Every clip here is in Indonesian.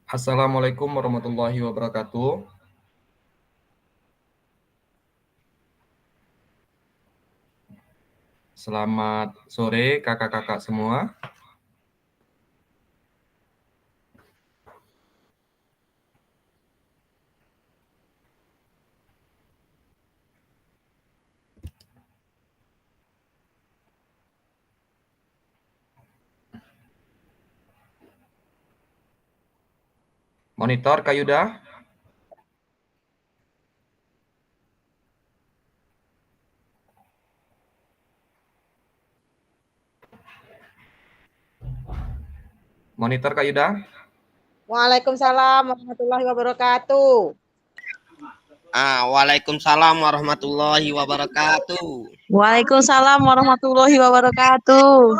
Assalamualaikum warahmatullahi wabarakatuh. Selamat sore kakak-kakak semua. Monitor Kak Yuda. Monitor Kak Yuda. Waalaikumsalam warahmatullahi wabarakatuh. Waalaikumsalam warahmatullahi wabarakatuh. Waalaikumsalam warahmatullahi wabarakatuh.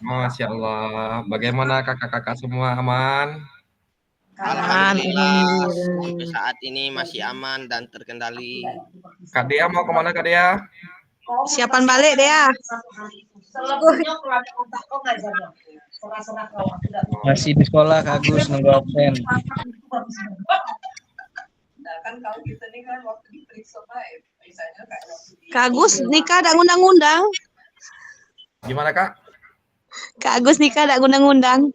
Masya Allah. Bagaimana kakak-kakak semua aman? Alhamdulillah sampai saat ini masih aman dan terkendali. Kak Dea mau kemana Kak Dea? Siapan balik Dea? Masih di sekolah Kak Agus, nunggu absen. Kak Agus nikah ada ngundang-ngundang. Gimana Kak? Kak Agus nikah ada ngundang-ngundang.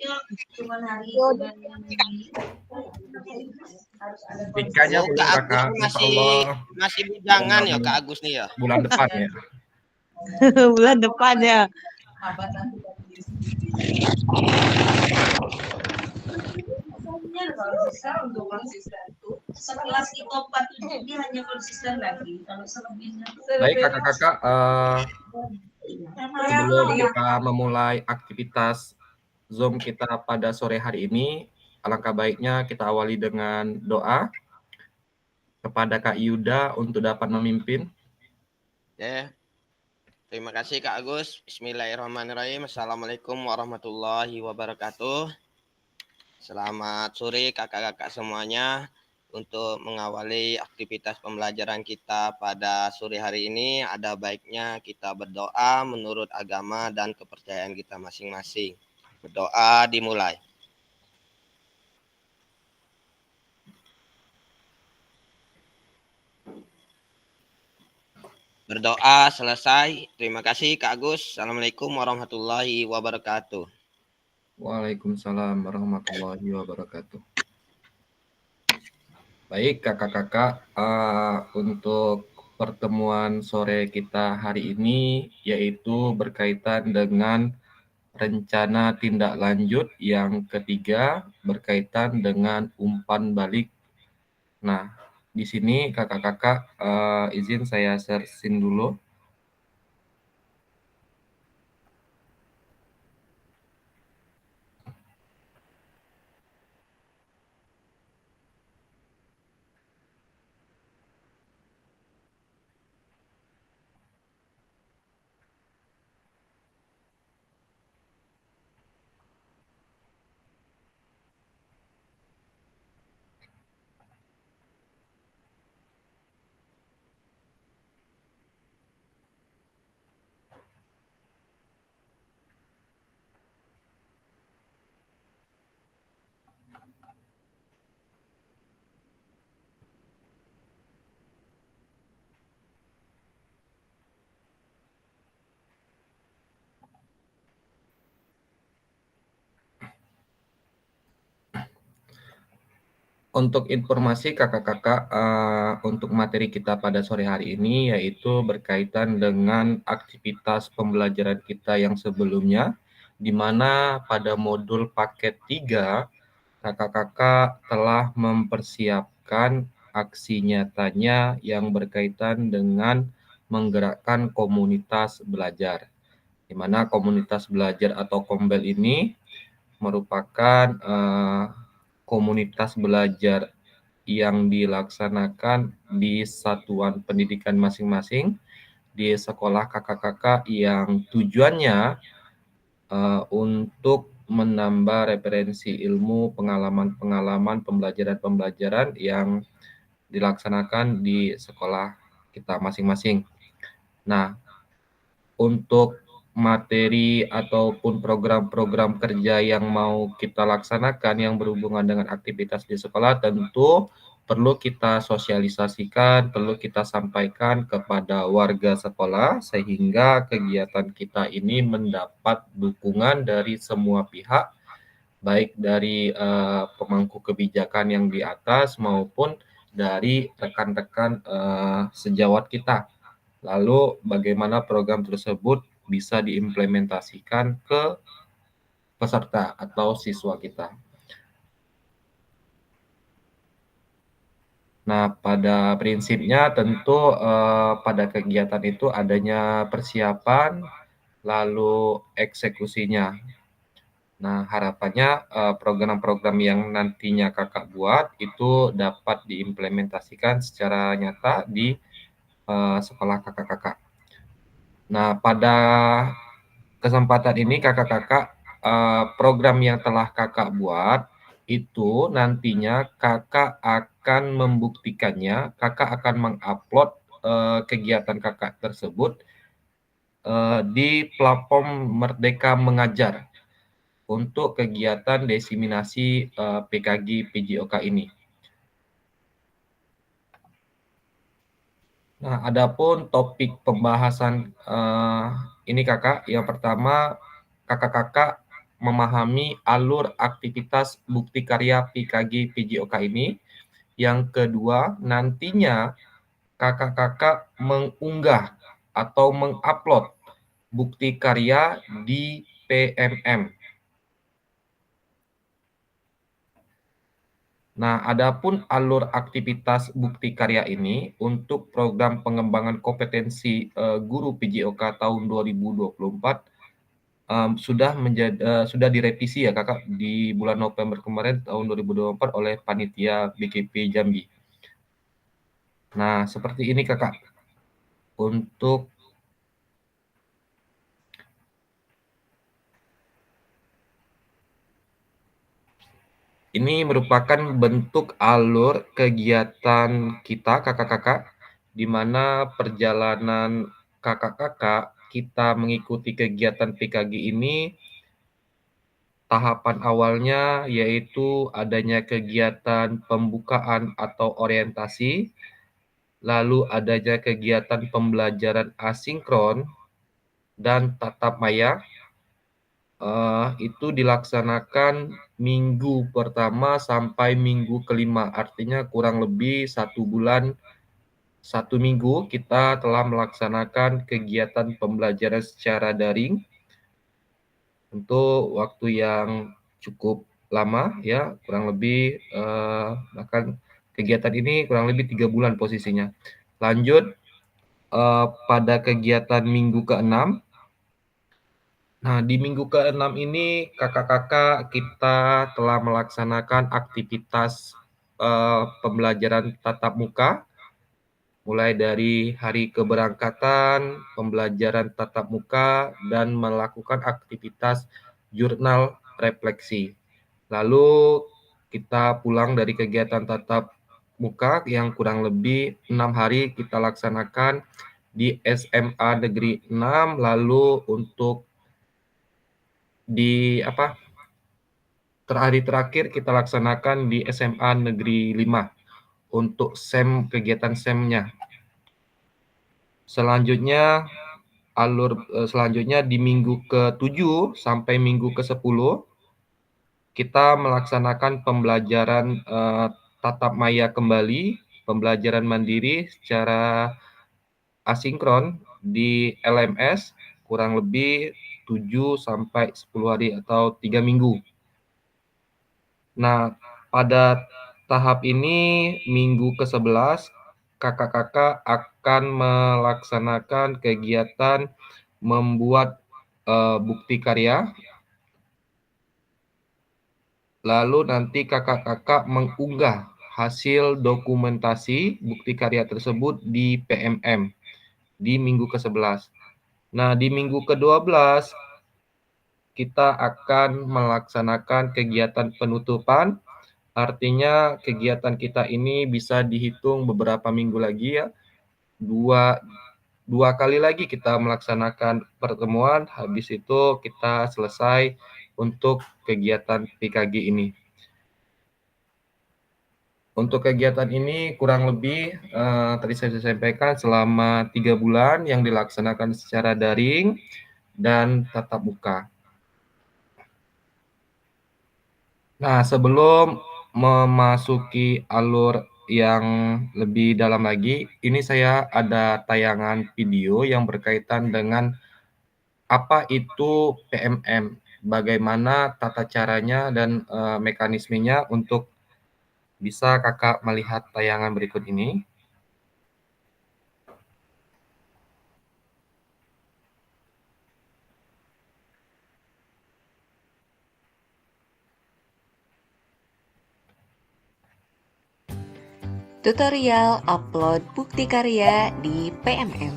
Nikahnya belum Kak kakak. Agus Insya Allah masih bujangan ya Kak Agus nih ya. bulan depan ya. Bulan depan ya. Untuk konsisten tuh setelah psikopat itu dia hanya konsisten lagi kalau selebihnya Baik kakak-kakak, sebelum kita memulai aktivitas Zoom kita pada sore hari ini, alangkah baiknya kita awali dengan doa kepada Kak Yuda untuk dapat memimpin. Ya. Terima kasih Kak Agus. Bismillahirrahmanirrahim. Assalamualaikum warahmatullahi wabarakatuh. Selamat sore kakak-kakak semuanya. Untuk mengawali aktivitas pembelajaran kita pada sore hari ini, ada baiknya kita berdoa menurut agama dan kepercayaan kita masing-masing. Berdoa dimulai. Berdoa selesai. Terima kasih Kak Agus. Assalamualaikum warahmatullahi wabarakatuh. Waalaikumsalam warahmatullahi wabarakatuh. Baik kakak-kakak, untuk pertemuan sore kita hari ini yaitu berkaitan dengan rencana tindak lanjut yang ketiga berkaitan dengan umpan balik. Nah, di sini kakak-kakak izin saya share-in dulu. Untuk informasi kakak-kakak, untuk materi kita pada sore hari ini yaitu berkaitan dengan aktivitas pembelajaran kita yang sebelumnya, di mana pada modul paket 3, kakak-kakak telah mempersiapkan aksi nyatanya yang berkaitan dengan menggerakkan komunitas belajar. Di mana komunitas belajar atau Kombel ini merupakan komunitas belajar yang dilaksanakan di satuan pendidikan masing-masing di sekolah kakak-kakak yang tujuannya untuk menambah referensi ilmu, pengalaman-pengalaman, pembelajaran-pembelajaran yang dilaksanakan di sekolah kita masing-masing. Nah, untuk materi ataupun program-program kerja yang mau kita laksanakan yang berhubungan dengan aktivitas di sekolah tentu perlu kita sosialisasikan, perlu kita sampaikan kepada warga sekolah sehingga kegiatan kita ini mendapat dukungan dari semua pihak, baik dari pemangku kebijakan yang di atas maupun dari rekan-rekan sejawat kita. Lalu bagaimana program tersebut bisa diimplementasikan ke peserta atau siswa kita. Nah, pada prinsipnya tentu pada kegiatan itu adanya persiapan, lalu eksekusinya. Nah, harapannya program-program yang nantinya kakak buat itu dapat diimplementasikan secara nyata di sekolah kakak-kakak. Nah, pada kesempatan ini kakak-kakak program yang telah kakak buat itu nantinya kakak akan membuktikannya, kakak akan mengupload kegiatan kakak tersebut di platform Merdeka Mengajar untuk kegiatan diseminasi PKG PJOK ini. Nah, adapun topik pembahasan ini kakak, yang pertama kakak-kakak memahami alur aktivitas bukti karya PKG PJOK ini. Yang kedua, nantinya kakak-kakak mengunggah atau mengupload bukti karya di PMM. Nah, adapun alur aktivitas bukti karya ini untuk program pengembangan kompetensi guru PJOK tahun 2024 sudah direvisi ya kakak di bulan November kemarin tahun 2024 oleh panitia BKP Jambi. Nah, seperti ini kakak untuk ini merupakan bentuk alur kegiatan kita kakak-kakak, di mana perjalanan kakak-kakak kita mengikuti kegiatan PKG ini, tahapan awalnya yaitu adanya kegiatan pembukaan atau orientasi, lalu adanya kegiatan pembelajaran asinkron dan tatap maya. Itu dilaksanakan minggu pertama sampai minggu kelima, artinya kurang lebih 1 bulan 1 minggu kita telah melaksanakan kegiatan pembelajaran secara daring untuk waktu yang cukup lama ya, kurang lebih bahkan kegiatan ini kurang lebih 3 bulan posisinya. Lanjut pada kegiatan minggu ke-6. Nah, di minggu ke-6 ini kakak-kakak kita telah melaksanakan aktivitas pembelajaran tatap muka, mulai dari hari keberangkatan, pembelajaran tatap muka, dan melakukan aktivitas jurnal refleksi. Lalu kita pulang dari kegiatan tatap muka yang kurang lebih 6 hari kita laksanakan di SMA Negeri 6, lalu untuk di terakhir kita laksanakan di SMA Negeri 5 untuk kegiatan SEM-nya. Selanjutnya di minggu ke-7 sampai minggu ke-10 kita melaksanakan pembelajaran tatap maya kembali, pembelajaran mandiri secara asinkron di LMS kurang lebih 7 sampai 10 hari atau 3 minggu. Nah, pada tahap ini minggu ke-11 kakak-kakak akan melaksanakan kegiatan membuat bukti karya. Lalu nanti kakak-kakak mengunggah hasil dokumentasi bukti karya tersebut di PMM di minggu ke-11. Nah, di minggu ke-12 kita akan melaksanakan kegiatan penutupan, artinya kegiatan kita ini bisa dihitung beberapa minggu lagi ya, 2 kali lagi kita melaksanakan pertemuan, habis itu kita selesai untuk kegiatan PKG ini. Untuk kegiatan ini kurang lebih tadi saya sampaikan selama 3 bulan yang dilaksanakan secara daring dan tatap muka. Nah, sebelum memasuki alur yang lebih dalam lagi, ini saya ada tayangan video yang berkaitan dengan apa itu PMM, bagaimana tata caranya dan mekanismenya untuk bisa Kakak melihat tayangan berikut ini. Tutorial upload bukti karya di PMM.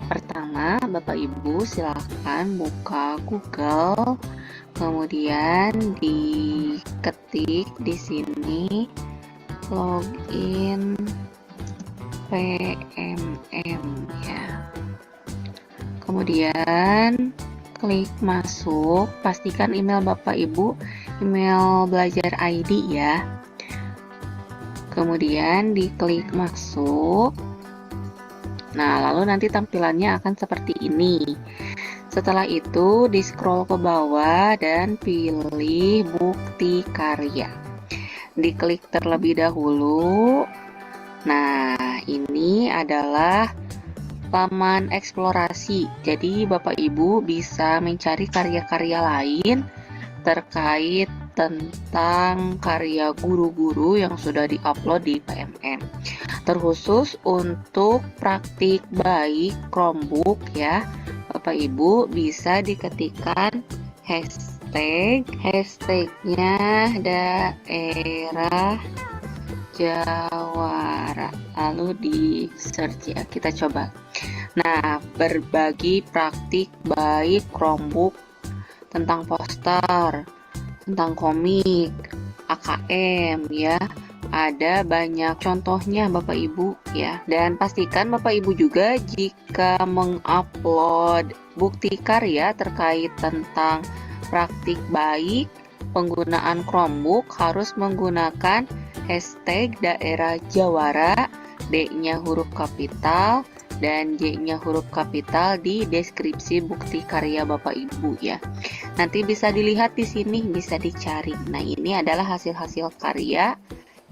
Pertama, Bapak Ibu silakan buka Google, kemudian diketik di sini login PMM ya. Kemudian klik masuk, pastikan email Bapak Ibu email belajar ID ya. Kemudian diklik masuk. Nah, lalu nanti tampilannya akan seperti ini. Setelah itu di scroll ke bawah dan pilih bukti karya. Diklik terlebih dahulu. Nah, ini adalah laman eksplorasi. Jadi Bapak Ibu bisa mencari karya-karya lain terkait tentang karya guru-guru yang sudah diupload di PMM. Terkhusus untuk praktik baik Chromebook ya, Bapak Ibu bisa diketikkan hashtagnya daerah Jawara, lalu di search ya, kita coba. Nah, berbagi praktik baik Chromebook tentang poster, tentang komik, AKM ya. Ada banyak contohnya Bapak Ibu ya. Dan pastikan Bapak Ibu juga jika mengupload bukti karya terkait tentang praktik baik penggunaan Chromebook harus menggunakan hashtag daerah Jawara, D-nya huruf kapital dan J-nya huruf kapital di deskripsi bukti karya Bapak Ibu ya. Nanti bisa dilihat di sini, bisa dicari. Nah, ini adalah hasil-hasil karya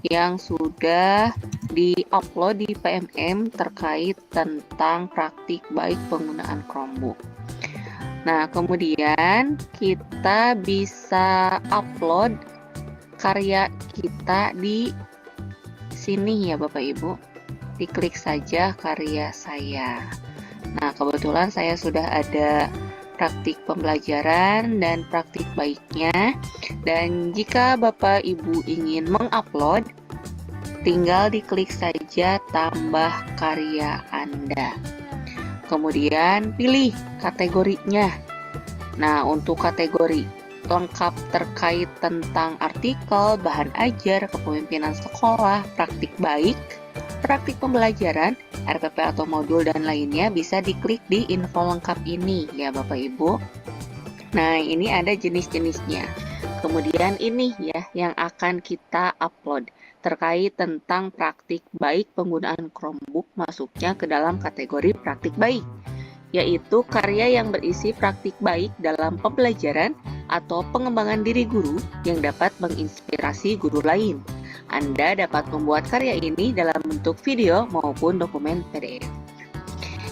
yang sudah di-upload di PMM terkait tentang praktik baik penggunaan Chromebook. Nah, kemudian kita bisa upload karya kita di sini ya Bapak Ibu. Diklik saja karya saya. Nah, kebetulan saya sudah ada praktik pembelajaran dan praktik baiknya. Dan jika Bapak Ibu ingin mengupload, tinggal diklik saja tambah karya Anda. Kemudian pilih kategorinya. Nah, untuk kategori lengkap terkait tentang artikel, bahan ajar, kepemimpinan sekolah, praktik baik, praktik pembelajaran, RPP atau modul dan lainnya bisa diklik di info lengkap ini ya Bapak Ibu. Nah, ini ada jenis-jenisnya. Kemudian ini ya yang akan kita upload terkait tentang praktik baik penggunaan Chromebook masuknya ke dalam kategori praktik baik, yaitu karya yang berisi praktik baik dalam pembelajaran atau pengembangan diri guru yang dapat menginspirasi guru lain. Anda dapat membuat karya ini dalam bentuk video maupun dokumen PDF.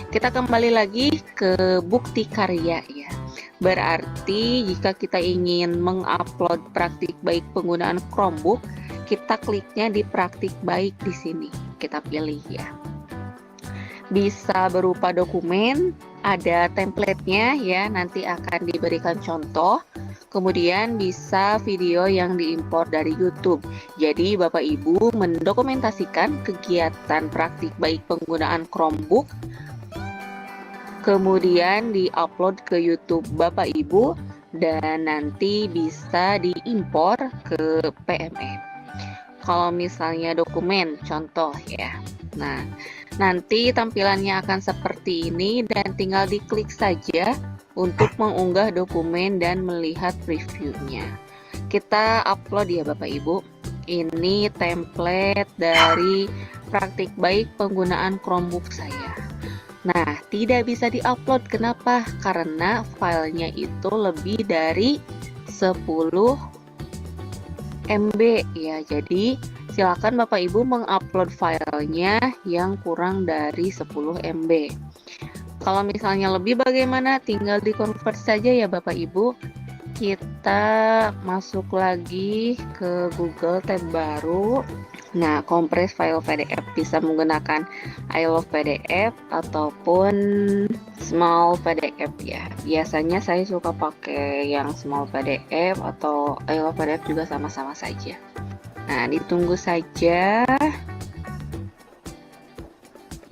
Kita kembali lagi ke bukti karya ya. Berarti jika kita ingin mengupload praktik baik penggunaan Chromebook, kita kliknya di praktik baik di sini. Kita pilih ya. Bisa berupa dokumen, ada template-nya ya, nanti akan diberikan contoh. Kemudian bisa video yang diimpor dari YouTube. Jadi Bapak Ibu mendokumentasikan kegiatan praktik baik penggunaan Chromebook, kemudian diupload ke YouTube Bapak Ibu dan nanti bisa diimpor ke PMM. Kalau misalnya dokumen, contoh ya. Nah, Nanti tampilannya akan seperti ini dan tinggal diklik saja untuk mengunggah dokumen dan melihat previewnya. Kita upload ya Bapak Ibu. Ini template dari praktik baik penggunaan Chromebook saya. Nah, tidak bisa diupload. Kenapa? Karena filenya itu lebih dari 10 MB ya. Jadi, silakan Bapak Ibu mengupload filenya yang kurang dari 10 MB. Kalau misalnya lebih bagaimana? Tinggal di-convert saja ya Bapak Ibu. Kita masuk lagi ke Google tab baru. Nah, compress file PDF bisa menggunakan I Love PDF ataupun Small PDF ya. Biasanya saya suka pakai yang Small PDF atau I Love PDF juga sama-sama saja. Nah, ditunggu saja.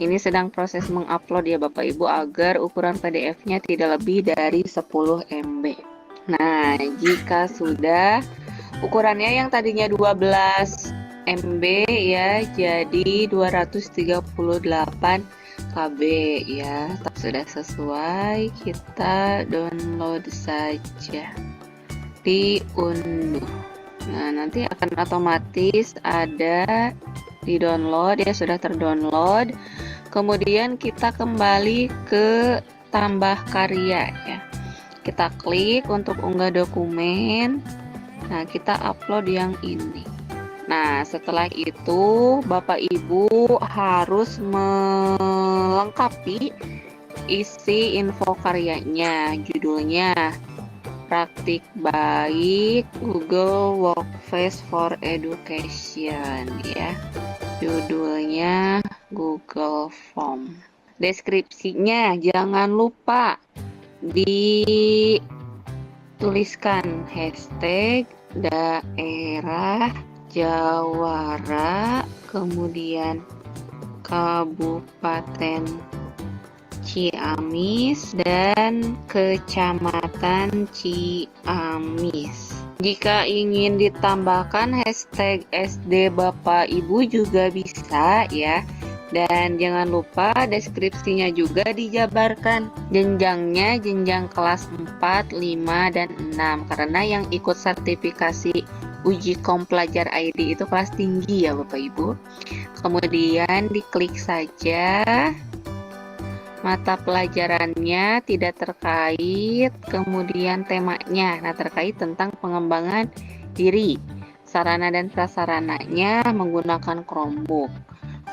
Ini sedang proses mengupload ya Bapak Ibu agar ukuran PDF-nya tidak lebih dari 10 MB. Nah, jika sudah ukurannya yang tadinya 12 MB ya jadi 238 KB ya. Sudah sesuai, kita download saja. Diunduh. Nah, nanti akan otomatis ada di download ya, sudah terdownload. Kemudian kita kembali ke tambah karya ya. Kita klik untuk unggah dokumen. Nah, kita upload yang ini. Nah, setelah itu Bapak Ibu harus melengkapi isi info karyanya. Judulnya Praktik Baik Google Workspace for Education ya. Judulnya Google Form. Deskripsinya jangan lupa dituliskan hashtag daerah Jawara, kemudian Kabupaten Ciamis dan Kecamatan Ciamis. Jika ingin ditambahkan hashtag SD Bapak Ibu juga bisa ya. Dan jangan lupa deskripsinya juga dijabarkan. Jenjangnya jenjang kelas 4, 5, dan 6. Karena yang ikut sertifikasi uji kom pelajar ID itu kelas tinggi ya Bapak Ibu. Kemudian diklik saja. Mata pelajarannya tidak terkait. Kemudian temanya. Nah, terkait tentang pengembangan diri. Sarana dan prasarananya menggunakan Chromebook.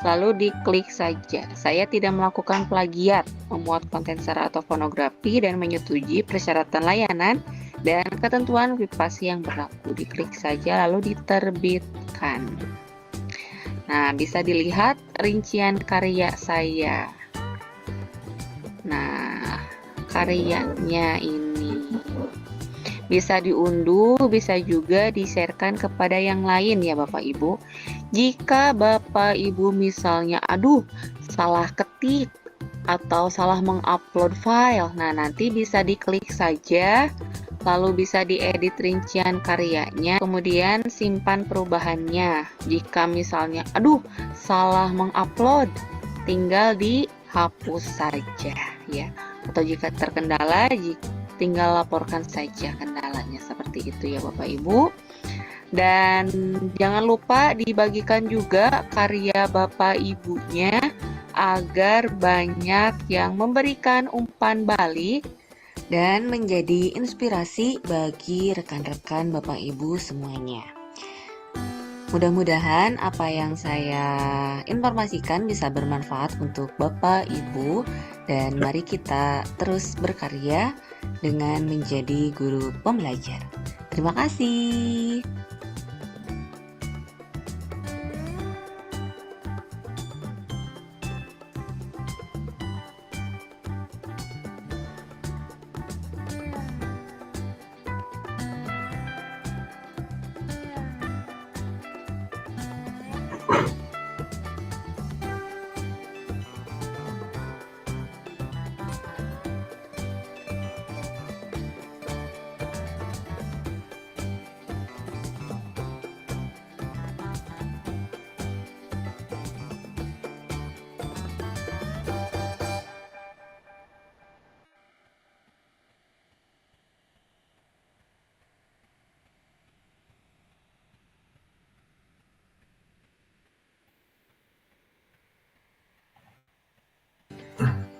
Lalu diklik saja. Saya tidak melakukan plagiat, memuat konten sara atau pornografi, dan menyetujui persyaratan layanan dan ketentuan privasi yang berlaku. Diklik saja lalu diterbitkan. Nah, bisa dilihat rincian karya saya. Nah, karyanya ini bisa diunduh, bisa juga di-sharekan kepada yang lain ya Bapak Ibu. Jika Bapak Ibu misalnya salah ketik atau salah mengupload file, nah nanti bisa diklik saja, lalu bisa diedit rincian karyanya, kemudian simpan perubahannya. Jika misalnya salah mengupload, tinggal dihapus saja ya. Atau jika terkendala, tinggal laporkan saja kendalanya, seperti itu ya Bapak Ibu. Dan jangan lupa dibagikan juga karya Bapak Ibunya agar banyak yang memberikan umpan balik dan menjadi inspirasi bagi rekan-rekan Bapak Ibu semuanya. Mudah-mudahan apa yang saya informasikan bisa bermanfaat untuk Bapak Ibu, dan mari kita terus berkarya dengan menjadi guru pembelajar. Terima kasih.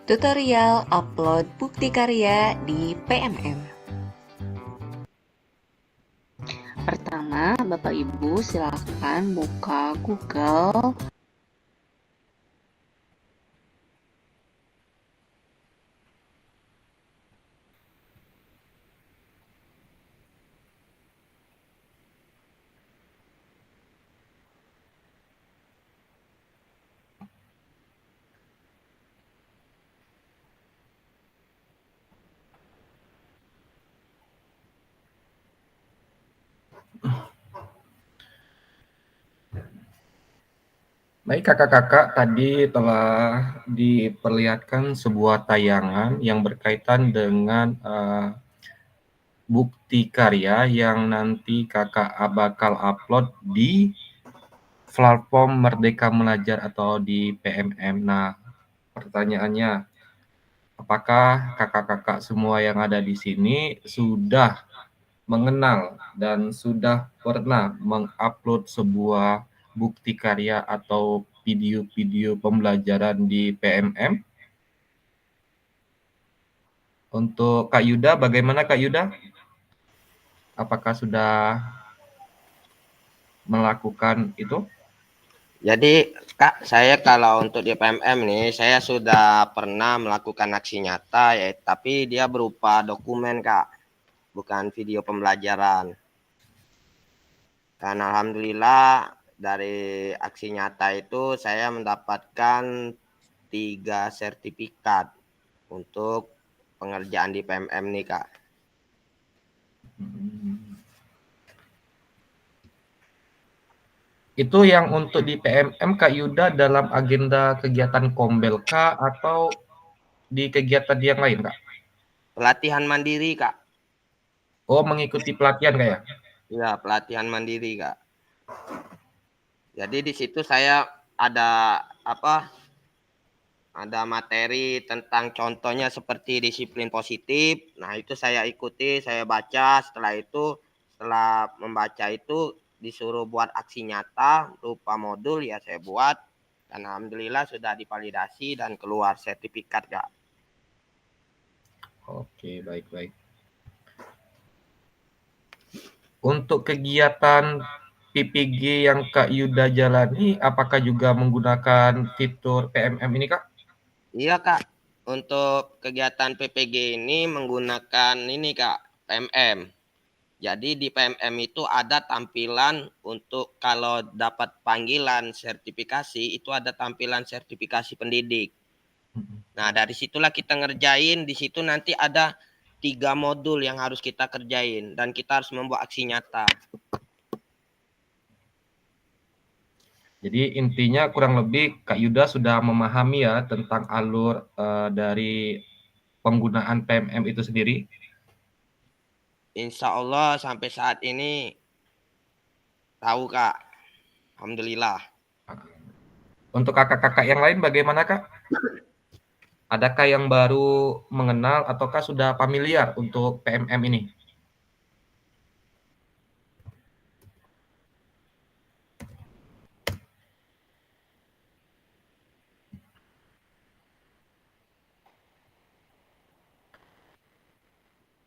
Tutorial upload bukti karya di PMM. Pertama, Bapak Ibu silakan buka Google. Baik kakak-kakak, tadi telah diperlihatkan sebuah tayangan yang berkaitan dengan bukti karya yang nanti kakak bakal upload di platform Merdeka Belajar atau di PMM. Nah, pertanyaannya, apakah kakak-kakak semua yang ada di sini sudah mengenal dan sudah pernah mengupload sebuah bukti karya atau video-video pembelajaran di PMM? Untuk Kak Yuda, bagaimana Kak Yuda? Apakah sudah melakukan itu? Jadi Kak, saya kalau untuk di PMM nih, saya sudah pernah melakukan aksi nyata ya, tapi dia berupa dokumen Kak, bukan video pembelajaran. Dan alhamdulillah dari aksi nyata itu saya mendapatkan 3 sertifikat untuk pengerjaan di PMM nih Kak. Itu yang untuk di PMM Kak Yuda dalam agenda kegiatan Kombel Kak atau di kegiatan yang lain Kak? Pelatihan mandiri Kak. Oh, mengikuti pelatihan Kak ya? Iya, pelatihan mandiri Kak. Jadi di situ saya ada ada materi tentang contohnya seperti disiplin positif. Nah, itu saya ikuti, saya baca. Setelah membaca itu disuruh buat aksi nyata berupa modul, ya saya buat. Dan alhamdulillah sudah divalidasi dan keluar sertifikat Kak. Oke, baik-baik. Untuk kegiatan PPG yang Kak Yuda jalani, apakah juga menggunakan fitur PMM ini Kak? Iya Kak, untuk kegiatan PPG ini menggunakan ini Kak, PMM. Jadi di PMM itu ada tampilan untuk kalau dapat panggilan sertifikasi, itu ada tampilan sertifikasi pendidik. Nah, dari situlah kita ngerjain, di situ nanti ada 3 modul yang harus kita kerjain dan kita harus membuat aksi nyata. Jadi intinya kurang lebih Kak Yuda sudah memahami ya tentang alur dari penggunaan PMM itu sendiri. Insya Allah sampai saat ini tahu Kak. Alhamdulillah. Untuk kakak-kakak yang lain bagaimana Kak? Adakah yang baru mengenal ataukah sudah familiar untuk PMM ini?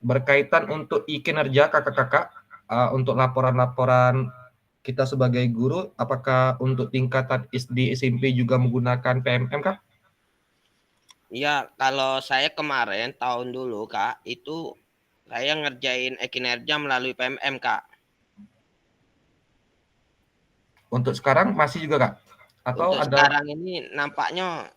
Berkaitan untuk kinerja kakak-kakak, untuk laporan-laporan kita sebagai guru, apakah untuk tingkatan SD, SMP juga menggunakan PMM Kak? Iya, kalau saya kemarin tahun dulu Kak, itu saya ngerjain kinerja melalui PMM Kak. Untuk sekarang masih juga Kak? Atau Untuk ada? sekarang ini nampaknya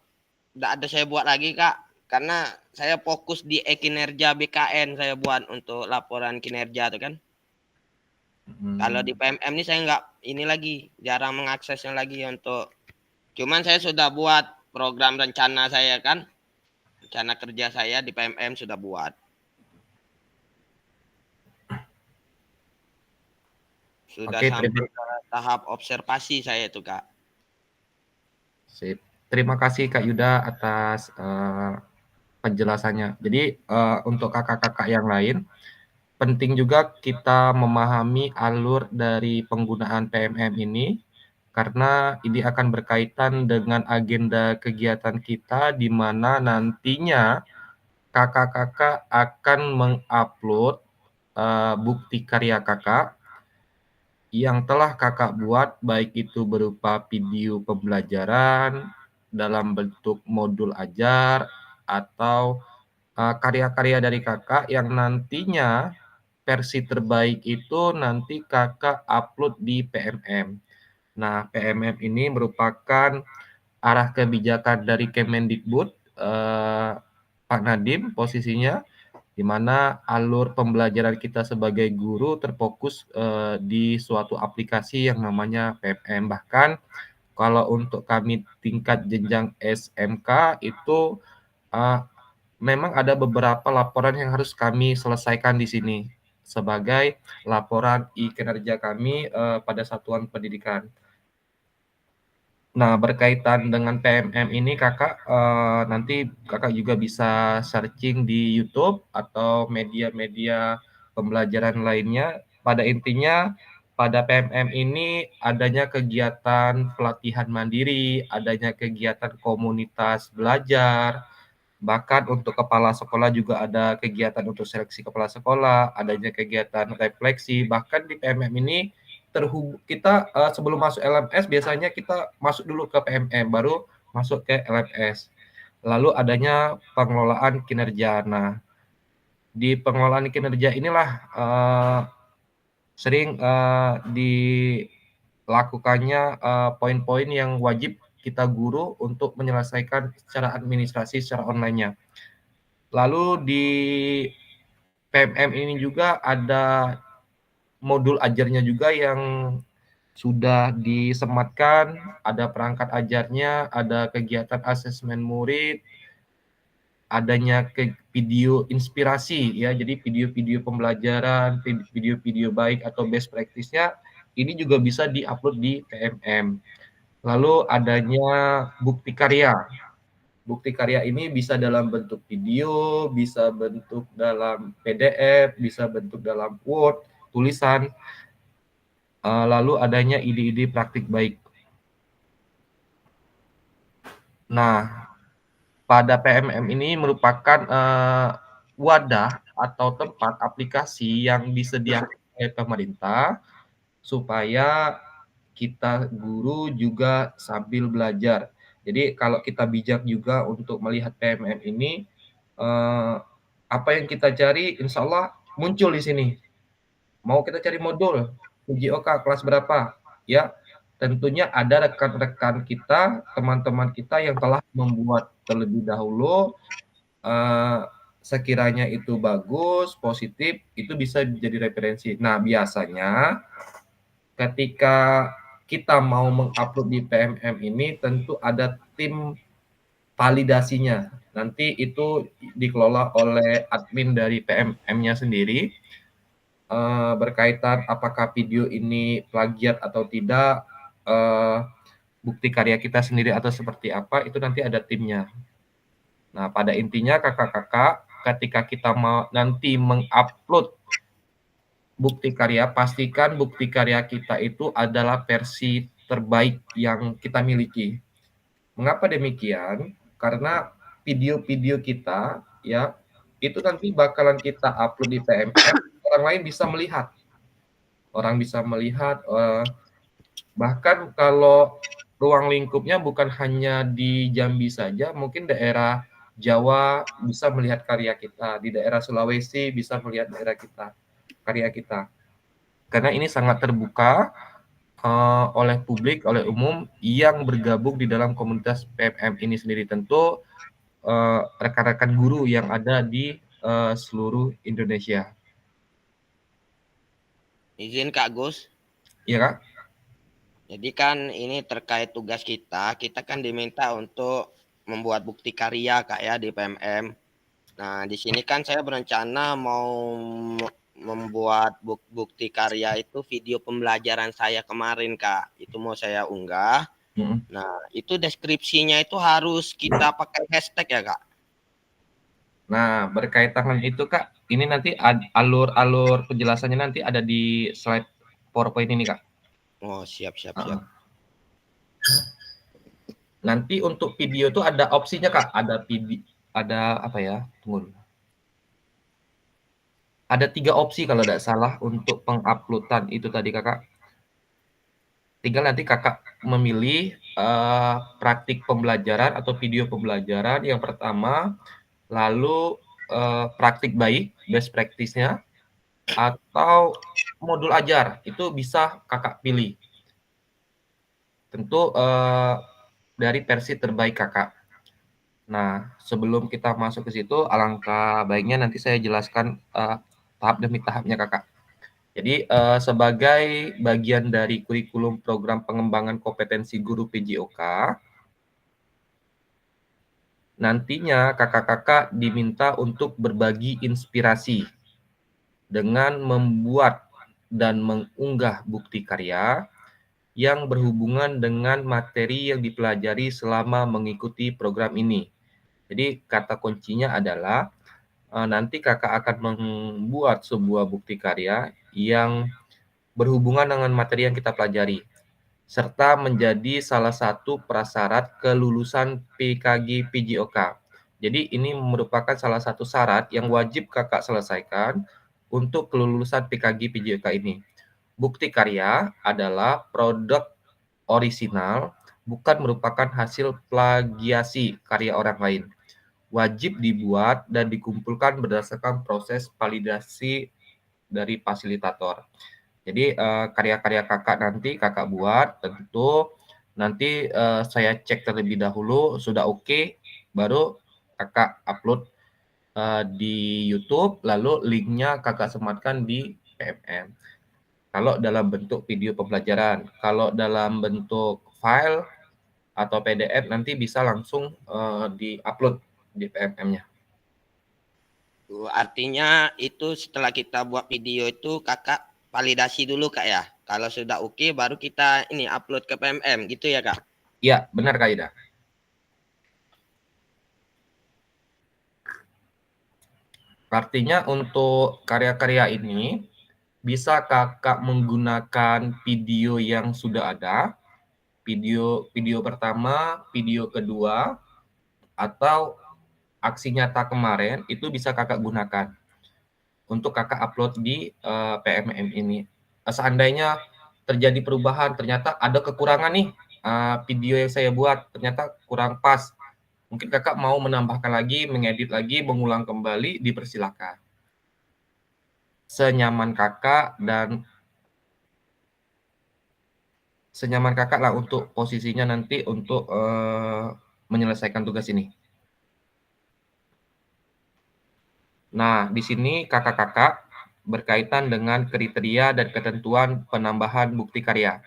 tidak ada saya buat lagi Kak, karena saya fokus di kinerja BKN saya buat untuk laporan kinerja tuh kan. Kalau di PMM ini saya nggak ini lagi, jarang mengaksesnya lagi untuk. Cuman saya sudah buat program rencana saya kan, rencana kerja saya di PMM sudah buat. Sudah Oke, sampai ke tahap observasi saya itu Kak. Sip. Terima kasih Kak Yuda atas penjelasannya. Jadi untuk kakak-kakak yang lain, penting juga kita memahami alur dari penggunaan PMM ini, karena ini akan berkaitan dengan agenda kegiatan kita di mana nantinya kakak-kakak akan mengupload bukti karya kakak yang telah kakak buat, baik itu berupa video pembelajaran dalam bentuk modul ajar atau karya-karya dari kakak yang nantinya versi terbaik itu nanti kakak upload di PMM. Nah, PMM ini merupakan arah kebijakan dari Kemendikbud, Pak Nadiem posisinya, di mana alur pembelajaran kita sebagai guru terfokus di suatu aplikasi yang namanya PMM. Bahkan kalau untuk kami tingkat jenjang SMK itu memang ada beberapa laporan yang harus kami selesaikan di sini sebagai laporan kinerja kami pada satuan pendidikan. Nah, berkaitan dengan PMM ini kakak, nanti kakak juga bisa searching di YouTube atau media-media pembelajaran lainnya. Pada intinya, pada PMM ini adanya kegiatan pelatihan mandiri, adanya kegiatan komunitas belajar, bahkan untuk kepala sekolah juga ada kegiatan untuk seleksi kepala sekolah, adanya kegiatan refleksi, bahkan di PMM ini kita sebelum masuk LMS biasanya kita masuk dulu ke PMM baru masuk ke LMS. Lalu adanya pengelolaan kinerja. Nah, di pengelolaan kinerja inilah sering dilakukannya poin-poin yang wajib kita guru untuk menyelesaikan secara administrasi secara online-nya. Lalu di PMM ini juga ada modul ajarnya juga yang sudah disematkan, ada perangkat ajarnya, ada kegiatan asesmen murid, adanya video inspirasi ya, jadi video-video pembelajaran, video-video baik atau best practice-nya ini juga bisa diupload di PMM. Lalu adanya bukti karya. Bukti karya ini bisa dalam bentuk video, bisa bentuk dalam PDF, bisa bentuk dalam Word, tulisan. Lalu adanya ide-ide praktik baik. Nah, pada PMM ini merupakan wadah atau tempat aplikasi yang disediakan oleh pemerintah supaya kita guru juga sambil belajar. Jadi kalau kita bijak juga untuk melihat PMM ini, apa yang kita cari insya Allah muncul di sini. Mau kita cari modul, PJOK kelas berapa? Ya, tentunya ada rekan-rekan kita, teman-teman kita yang telah membuat terlebih dahulu, sekiranya itu bagus, positif, itu bisa jadi referensi. Nah, biasanya ketika kita mau mengupload di PMM ini, tentu ada tim validasinya. Nanti itu dikelola oleh admin dari PMM-nya sendiri, berkaitan apakah video ini plagiat atau tidak, bukti karya kita sendiri atau seperti apa, itu nanti ada timnya. Nah, pada intinya kakak-kakak, ketika kita mau nanti mengupload bukti karya, pastikan bukti karya kita itu adalah versi terbaik yang kita miliki. Mengapa demikian? Karena video-video kita ya itu nanti bakalan kita upload di PMM, orang lain bisa melihat. Orang bisa melihat, bahkan kalau ruang lingkupnya bukan hanya di Jambi saja, mungkin daerah Jawa bisa melihat karya kita, di daerah Sulawesi bisa melihat karya kita. Karena ini sangat terbuka oleh publik, oleh umum yang bergabung di dalam komunitas PMM ini sendiri. Tentu rekan-rekan guru yang ada di seluruh Indonesia. Izin Kak Gus. Iya Kak. Jadi kan ini terkait tugas kita kan diminta untuk membuat bukti karya Kak ya di PMM. Nah, di sini kan saya berencana mau membuat bukti karya itu video pembelajaran saya kemarin Kak. Itu mau saya unggah. Nah, itu deskripsinya itu harus kita pakai hashtag ya Kak? Nah, berkaitan dengan itu Kak, ini nanti alur penjelasannya nanti ada di slide PowerPoint ini Kak. Oh, siap. Nanti untuk video itu ada opsinya Kak, ada apa ya? Tunggu dulu. Ada 3 opsi kalau tidak salah untuk penguploadan itu tadi Kakak. Tinggal nanti Kakak memilih praktik pembelajaran atau video pembelajaran yang pertama, lalu praktik baik, best practice-nya, atau modul ajar, itu bisa Kakak pilih. Tentu dari versi terbaik Kakak. Nah, sebelum kita masuk ke situ, alangkah baiknya nanti saya jelaskan tahap demi tahapnya Kakak. Jadi sebagai bagian dari kurikulum program pengembangan kompetensi guru PJOK, nantinya kakak-kakak diminta untuk berbagi inspirasi dengan membuat dan mengunggah bukti karya yang berhubungan dengan materi yang dipelajari selama mengikuti program ini. Jadi kata kuncinya adalah nanti kakak akan membuat sebuah bukti karya yang berhubungan dengan materi yang kita pelajari, serta menjadi salah satu prasyarat kelulusan PKG PJOK. Jadi ini merupakan salah satu syarat yang wajib kakak selesaikan untuk kelulusan PKG PJOK ini. Bukti karya adalah produk orisinal, bukan merupakan hasil plagiasi karya orang lain. Wajib dibuat dan dikumpulkan berdasarkan proses validasi dari fasilitator. Jadi karya-karya kakak nanti kakak buat, tentu nanti saya cek terlebih dahulu sudah oke, baru kakak upload di YouTube, lalu linknya kakak sematkan di PMM. Kalau dalam bentuk video pembelajaran, kalau dalam bentuk file atau PDF nanti bisa langsung di-upload di PMM-nya. Artinya itu setelah kita buat video itu kakak validasi dulu Kak ya. Kalau sudah oke baru kita ini upload ke PMM gitu ya Kak? Iya, benar Kak Ida. Artinya untuk karya-karya ini bisa kakak menggunakan video yang sudah ada, video pertama, video kedua, atau aksi nyata kemarin itu bisa kakak gunakan untuk kakak upload di PMM ini. Seandainya terjadi perubahan, ternyata ada kekurangan nih video yang saya buat, ternyata kurang pas. Mungkin kakak mau menambahkan lagi, mengedit lagi, mengulang kembali, dipersilakan. Senyaman kakak lah untuk posisinya nanti untuk menyelesaikan tugas ini. Nah, di sini kakak-kakak berkaitan dengan kriteria dan ketentuan penambahan bukti karya.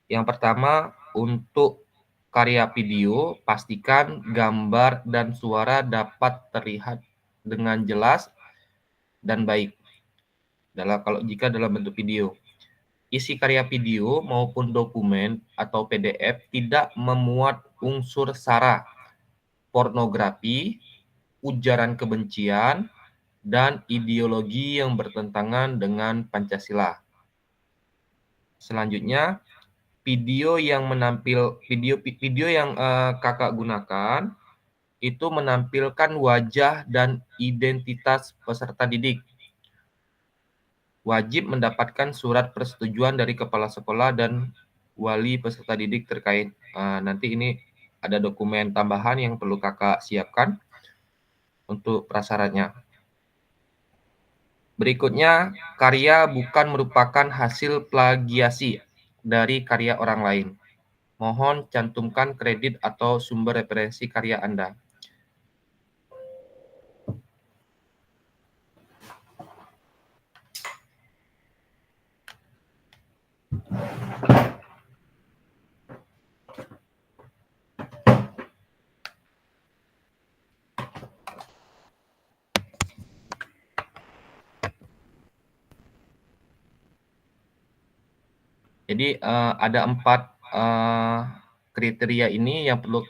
Yang pertama, untuk karya video, pastikan gambar dan suara dapat terlihat dengan jelas dan baik. Jika dalam bentuk video. Isi karya video maupun dokumen atau PDF tidak memuat unsur sara, pornografi, ujaran kebencian, dan ideologi yang bertentangan dengan Pancasila. Selanjutnya, video yang kakak gunakan itu menampilkan wajah dan identitas peserta didik. Wajib mendapatkan surat persetujuan dari kepala sekolah dan wali peserta didik terkait. Nanti ini ada dokumen tambahan yang perlu kakak siapkan untuk prasyaratnya. Berikutnya, karya bukan merupakan hasil plagiasi dari karya orang lain. Mohon cantumkan kredit atau sumber referensi karya Anda. Jadi ada 4 kriteria ini yang perlu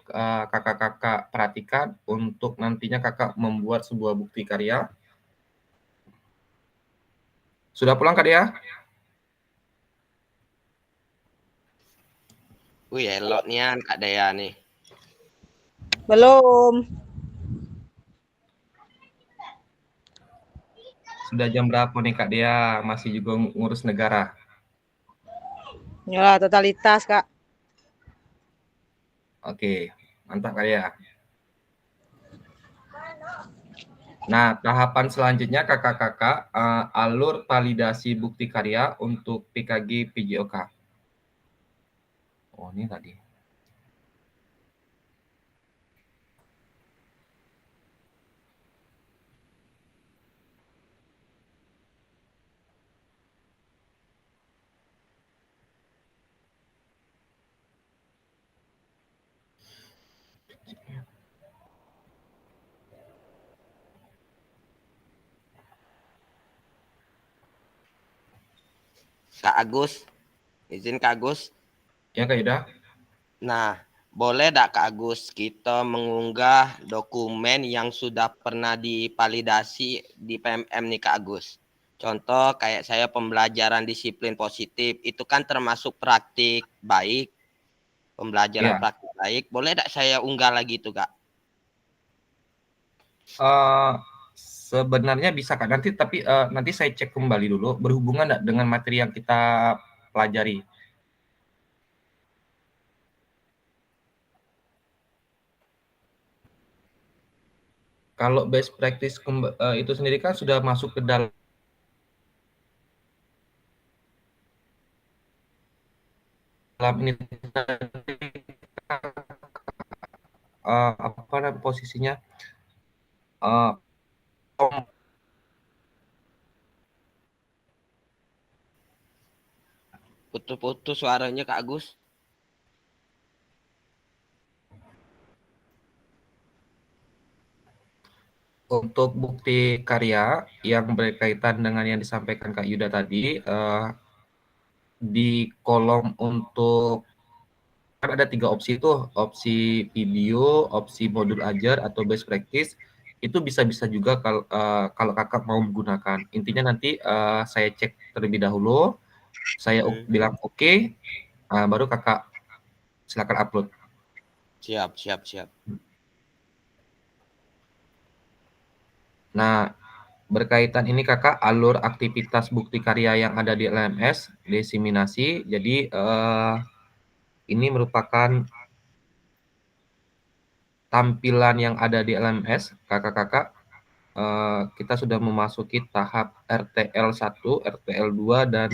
kakak-kakak perhatikan untuk nantinya kakak membuat sebuah bukti karya. Sudah pulang Kak Dea? Wih, elok nian Kak Dea nih. Belum. Sudah jam berapa nih Kak Dea? Masih juga ngurus negara? Ya, totalitas, Kak. Oke, mantap Kak Dea. Nah, tahapan selanjutnya kakak-kakak alur validasi bukti karya untuk PKG PJOK. Oh, ini tadi. Kak Agus, izin Kak Agus. Ya Kak Yuda. Nah, boleh tak Kak Agus kita mengunggah dokumen yang sudah pernah divalidasi di PMM nih Kak Agus. Contoh kayak saya pembelajaran disiplin positif, itu kan termasuk praktik baik, pembelajaran Ya. praktik baik. Boleh tak saya unggah lagi tuh Kak? Sebenarnya bisa Kak, tapi nanti saya cek kembali dulu berhubungan nggak dengan materi yang kita pelajari. Kalau best practice itu sendiri kan sudah masuk ke dalam ini apa namanya posisinya Putus-putus suaranya Kak Agus. untuk bukti karya yang berkaitan dengan yang disampaikan Kak Yuda tadi, di kolom untuk kan ada 3 opsi itu, opsi video, opsi modul ajar, atau best practice. Itu bisa-bisa juga kalau kakak mau menggunakan. Intinya nanti saya cek terlebih dahulu, saya bilang oke, baru kakak silakan upload. Siap. Nah, berkaitan ini kakak alur aktivitas bukti karya yang ada di LMS, diseminasi. Jadi ini merupakan tampilan yang ada di LMS, kakak-kakak. Kita sudah memasuki tahap RTL 1, RTL 2, dan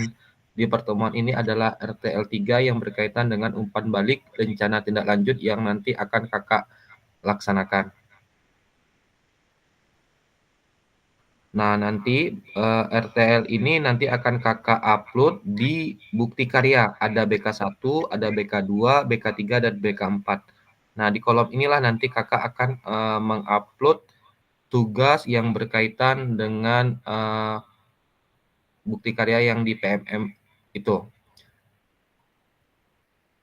di pertemuan ini adalah RTL 3 yang berkaitan dengan umpan balik rencana tindak lanjut yang nanti akan kakak laksanakan. Nah, nanti RTL ini nanti akan kakak upload di bukti karya. Ada BK1, ada BK2, BK3, dan BK4. Nah, di kolom inilah nanti kakak akan mengupload tugas yang berkaitan dengan bukti karya yang di PMM itu,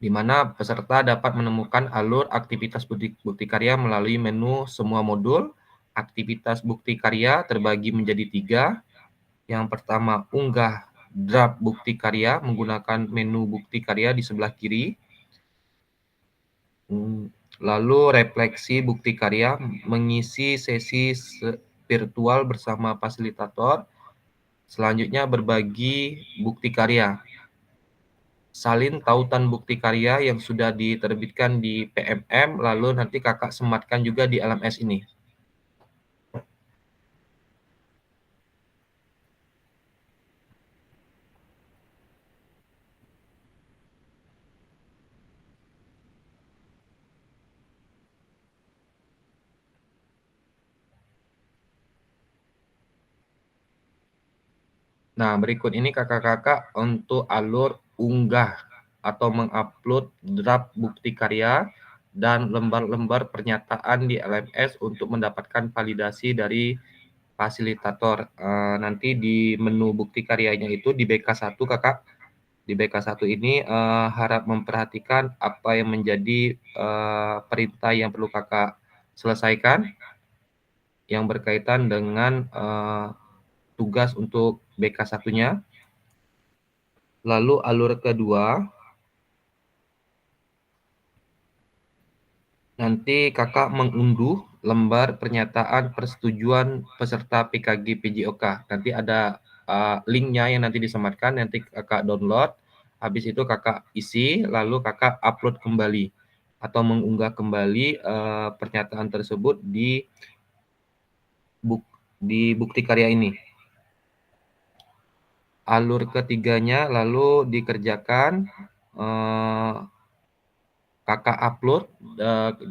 di mana peserta dapat menemukan alur aktivitas bukti karya melalui menu semua modul. Aktivitas bukti karya terbagi menjadi 3. Yang pertama, unggah draft bukti karya menggunakan menu bukti karya di sebelah kiri. Lalu refleksi bukti karya, mengisi sesi virtual bersama fasilitator. Selanjutnya berbagi bukti karya. Salin tautan bukti karya yang sudah diterbitkan di PMM, lalu nanti kakak sematkan juga di LMS ini. Nah, berikut ini kakak-kakak untuk alur unggah atau mengupload draft bukti karya dan lembar-lembar pernyataan di LMS untuk mendapatkan validasi dari fasilitator. Nanti di menu bukti karyanya itu di BK1 kakak. Di BK1 ini harap memperhatikan apa yang menjadi perintah yang perlu kakak selesaikan yang berkaitan dengan tugas untuk BK1-nya. Lalu alur kedua, nanti kakak mengunduh lembar pernyataan persetujuan peserta PKG PJOK. Nanti ada linknya yang nanti disematkan, nanti kakak download, habis itu kakak isi, lalu kakak upload kembali atau mengunggah kembali pernyataan tersebut di bukti karya ini. Alur ketiganya lalu dikerjakan, kakak upload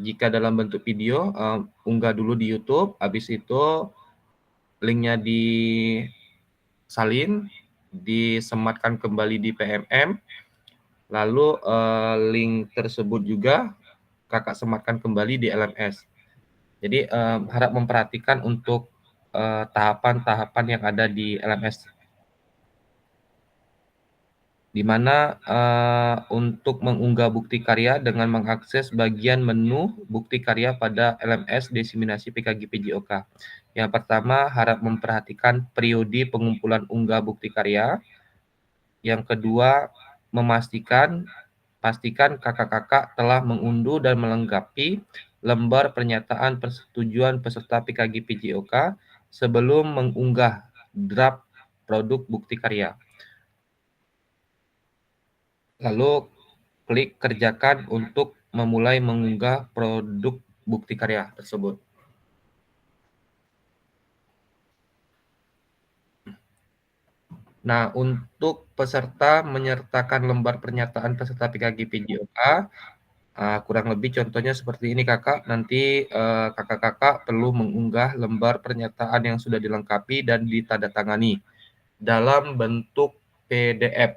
jika dalam bentuk video, unggah dulu di YouTube, habis itu linknya disalin, disematkan kembali di PMM, lalu link tersebut juga kakak sematkan kembali di LMS. Jadi harap memperhatikan untuk tahapan-tahapan yang ada di LMS, di mana untuk mengunggah bukti karya dengan mengakses bagian menu bukti karya pada LMS Diseminasi PKG PJOK. Yang pertama, harap memperhatikan periode pengumpulan unggah bukti karya. Yang kedua, pastikan kakak-kakak telah mengunduh dan melengkapi lembar pernyataan persetujuan peserta PKG PJOK sebelum mengunggah draft produk bukti karya. Lalu klik kerjakan untuk memulai mengunggah produk bukti karya tersebut. Nah, untuk peserta menyertakan lembar pernyataan peserta PKG PJOK, kurang lebih contohnya seperti ini kakak. Nanti kakak-kakak perlu mengunggah lembar pernyataan yang sudah dilengkapi dan ditandatangani dalam bentuk PDF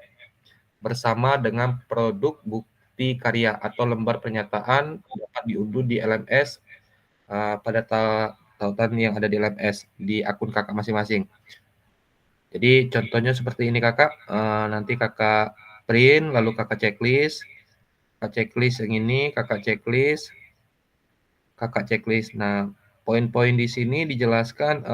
bersama dengan produk bukti karya atau lembar pernyataan dapat diunduh di LMS pada tautan yang ada di LMS di akun kakak masing-masing. Jadi contohnya seperti ini kakak, nanti kakak print lalu kakak checklist yang ini kakak checklist. Nah, poin-poin di sini dijelaskan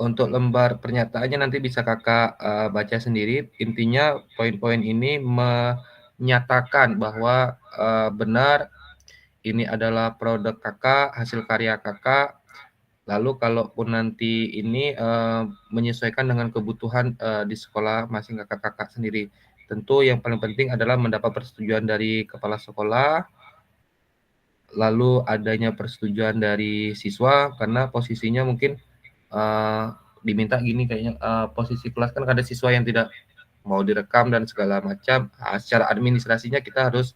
untuk lembar pernyataannya nanti bisa kakak baca sendiri. Intinya poin-poin ini menyatakan bahwa benar ini adalah produk kakak, hasil karya kakak. Lalu kalaupun nanti ini menyesuaikan dengan kebutuhan di sekolah masing kakak-kakak sendiri. Tentu yang paling penting adalah mendapat persetujuan dari kepala sekolah, lalu adanya persetujuan dari siswa, karena posisinya mungkin diminta gini kayaknya, posisi kelas kan ada siswa yang tidak mau direkam dan segala macam. Secara administrasinya kita harus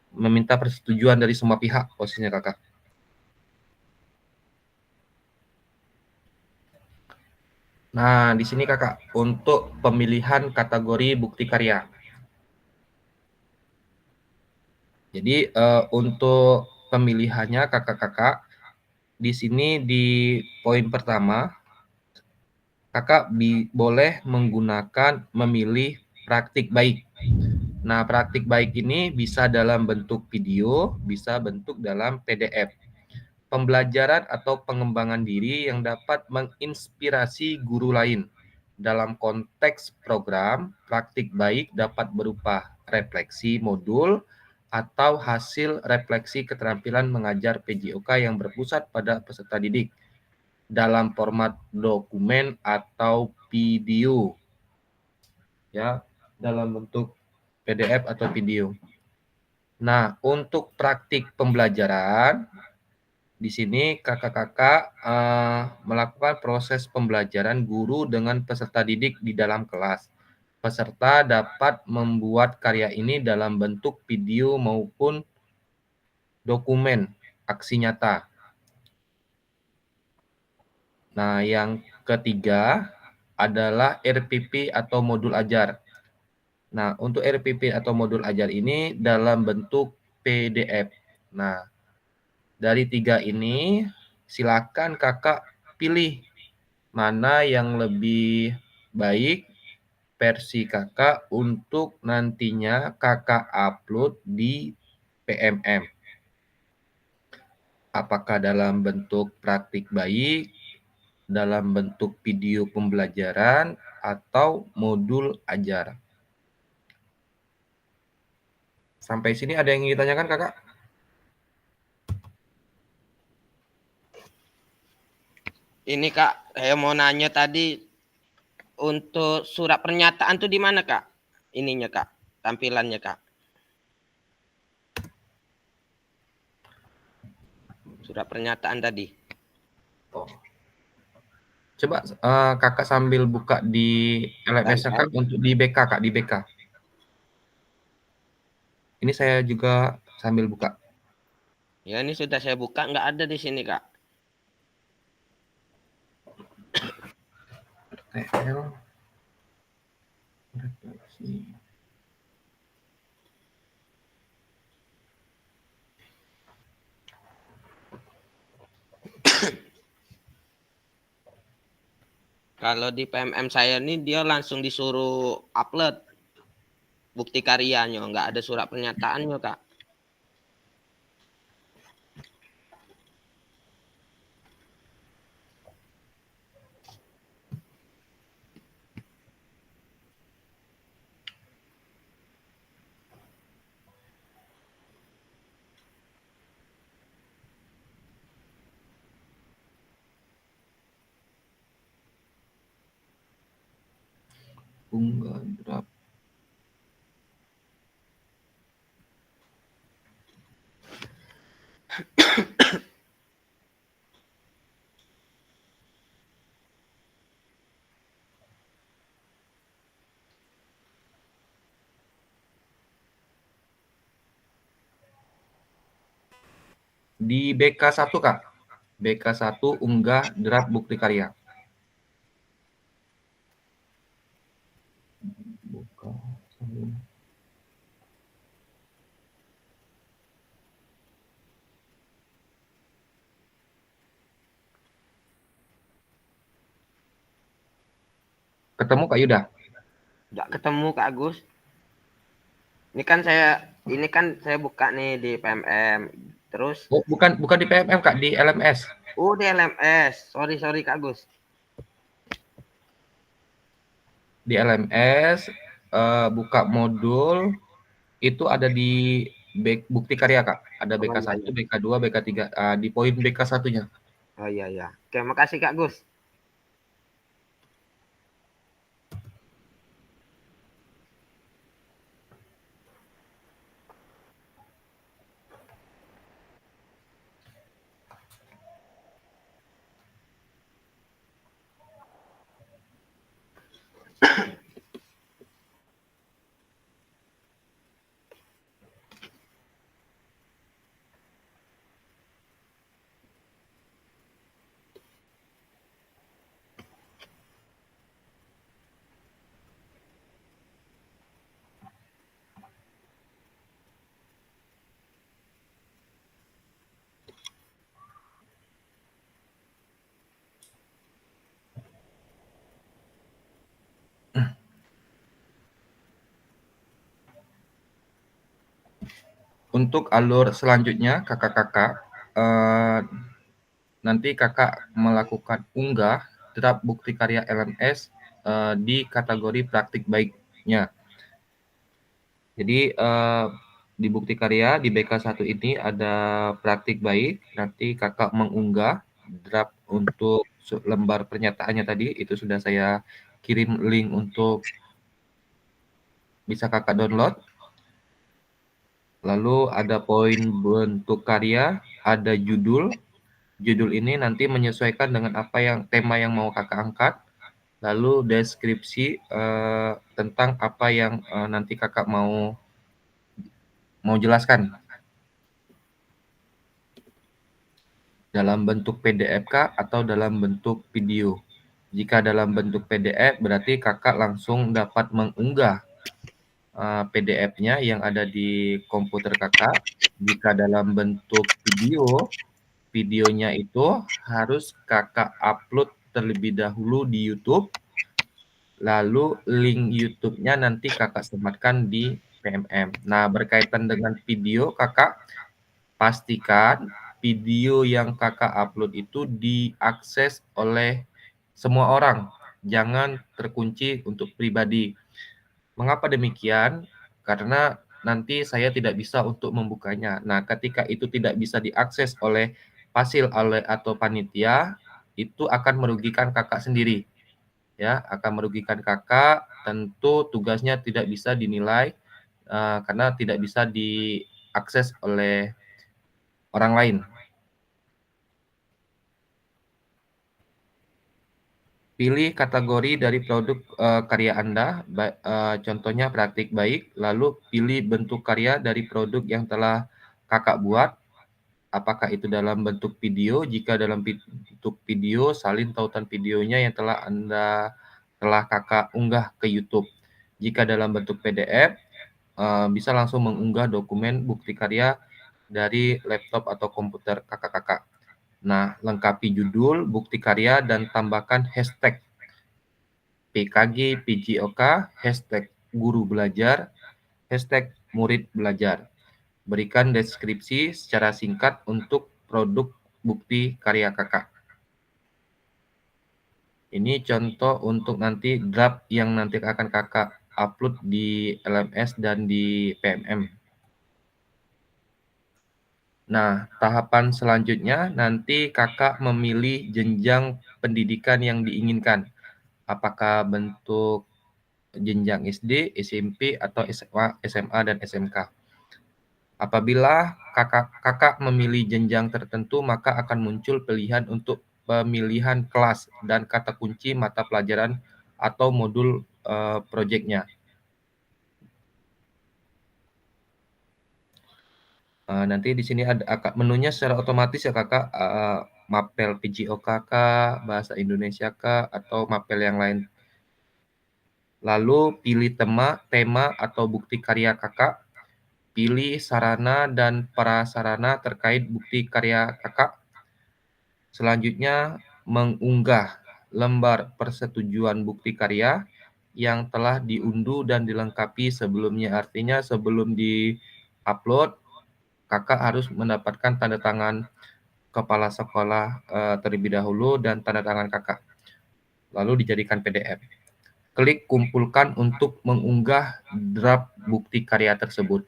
meminta persetujuan dari semua pihak posisinya kakak. Nah, di sini kakak untuk pemilihan kategori bukti karya. Jadi untuk pemilihannya kakak-kakak di sini di poin pertama kakak boleh menggunakan memilih praktik baik. Nah, praktik baik ini bisa dalam bentuk video, bisa bentuk dalam PDF. Pembelajaran atau pengembangan diri yang dapat menginspirasi guru lain. Dalam konteks program, praktik baik dapat berupa refleksi modul atau hasil refleksi keterampilan mengajar PJOK yang berpusat pada peserta didik dalam format dokumen atau video, ya, dalam bentuk PDF atau video. Nah, untuk praktik pembelajaran di sini kakak-kakak melakukan proses pembelajaran guru dengan peserta didik di dalam kelas. Peserta dapat membuat karya ini dalam bentuk video maupun dokumen aksi nyata. Nah, yang ketiga adalah RPP atau modul ajar. Nah, untuk RPP atau modul ajar ini dalam bentuk PDF. Nah, dari tiga ini silakan kakak pilih mana yang lebih baik versi kakak untuk nantinya kakak upload di PMM. Apakah dalam bentuk praktik baik dalam bentuk video pembelajaran atau modul ajar. Sampai sini ada yang ingin ditanyakan, Kakak? Ini Kak, saya mau nanya tadi untuk surat pernyataan tuh di mana Kak? Ininya Kak, tampilannya Kak. Surat pernyataan tadi. Oh. Coba Kakak sambil buka di LMS Kakak untuk di BK, Kak, di BK. Ini saya juga sambil buka. Ya ini sudah saya buka, nggak ada di sini Kak. TL. Kalau di PMM saya ini dia langsung disuruh upload bukti karyanya, nggak ada surat pernyataannya Kak. Unggah draft. Di BK1, Kak. BK1 unggah draft bukti karya. Buka. Ketemu Kak Yuda? Nggak ketemu Kak Agus. Ini kan saya buka nih di PMM. Terus Oh, bukan di PMM Kak, di LMS. oh di LMS. Sorry Kak Agus. Di LMS buka modul itu ada di bukti karya Kak. Ada BK1, BK2, BK3 di poin BK1-nya. Oh iya. Oke, makasih Kak Gus. Untuk alur selanjutnya, kakak-kakak, nanti kakak melakukan unggah draft bukti karya LMS di kategori praktik baiknya. Jadi di bukti karya di BK1 ini ada praktik baik, nanti kakak mengunggah draft untuk lembar pernyataannya tadi, itu sudah saya kirim link untuk bisa kakak download. Lalu ada poin bentuk karya, ada judul. Judul ini nanti menyesuaikan dengan apa yang tema yang mau kakak angkat. Lalu deskripsi tentang apa yang nanti kakak mau jelaskan. Dalam bentuk PDF kah atau dalam bentuk video? Jika dalam bentuk PDF berarti kakak langsung dapat mengunggah PDF-nya yang ada di komputer kakak. Jika dalam bentuk video, videonya itu harus kakak upload terlebih dahulu di YouTube, lalu link YouTube-nya nanti kakak sematkan di PMM. Nah, berkaitan dengan video, kakak pastikan video yang kakak upload itu diakses oleh semua orang, jangan terkunci untuk pribadi. Mengapa demikian? Karena nanti saya tidak bisa untuk membukanya. Nah, ketika itu tidak bisa diakses oleh Fasil atau panitia, itu akan merugikan kakak sendiri. Ya, akan merugikan kakak, tentu tugasnya tidak bisa dinilai karena tidak bisa diakses oleh orang lain. Pilih kategori dari produk karya Anda, contohnya praktik baik, lalu pilih bentuk karya dari produk yang telah kakak buat, apakah itu dalam bentuk video, jika dalam bentuk video, salin tautan videonya yang telah kakak unggah ke YouTube. Jika dalam bentuk PDF, bisa langsung mengunggah dokumen bukti karya dari laptop atau komputer kakak-kakak. Nah, lengkapi judul, bukti karya, dan tambahkan hashtag PKG, PJOK, hashtag guru belajar, hashtag murid belajar. Berikan deskripsi secara singkat untuk produk bukti karya kakak. Ini contoh untuk nanti draft yang nanti akan kakak upload di LMS dan di PMM. Nah, tahapan selanjutnya nanti kakak memilih jenjang pendidikan yang diinginkan. Apakah bentuk jenjang SD, SMP, atau SMA, dan SMK. Apabila kakak memilih jenjang tertentu, maka akan muncul pilihan untuk pemilihan kelas dan kata kunci mata pelajaran atau modul proyeknya. Nanti di sini ada menunya secara otomatis ya kakak, mapel PJOK kah, bahasa Indonesia kah, atau mapel yang lain. Lalu pilih tema atau bukti karya kakak, pilih sarana dan prasarana terkait bukti karya kakak. Selanjutnya mengunggah lembar persetujuan bukti karya yang telah diunduh dan dilengkapi sebelumnya. Artinya sebelum di-upload, kakak harus mendapatkan tanda tangan kepala sekolah terlebih dahulu dan tanda tangan kakak. Lalu dijadikan PDF. Klik kumpulkan untuk mengunggah draft bukti karya tersebut.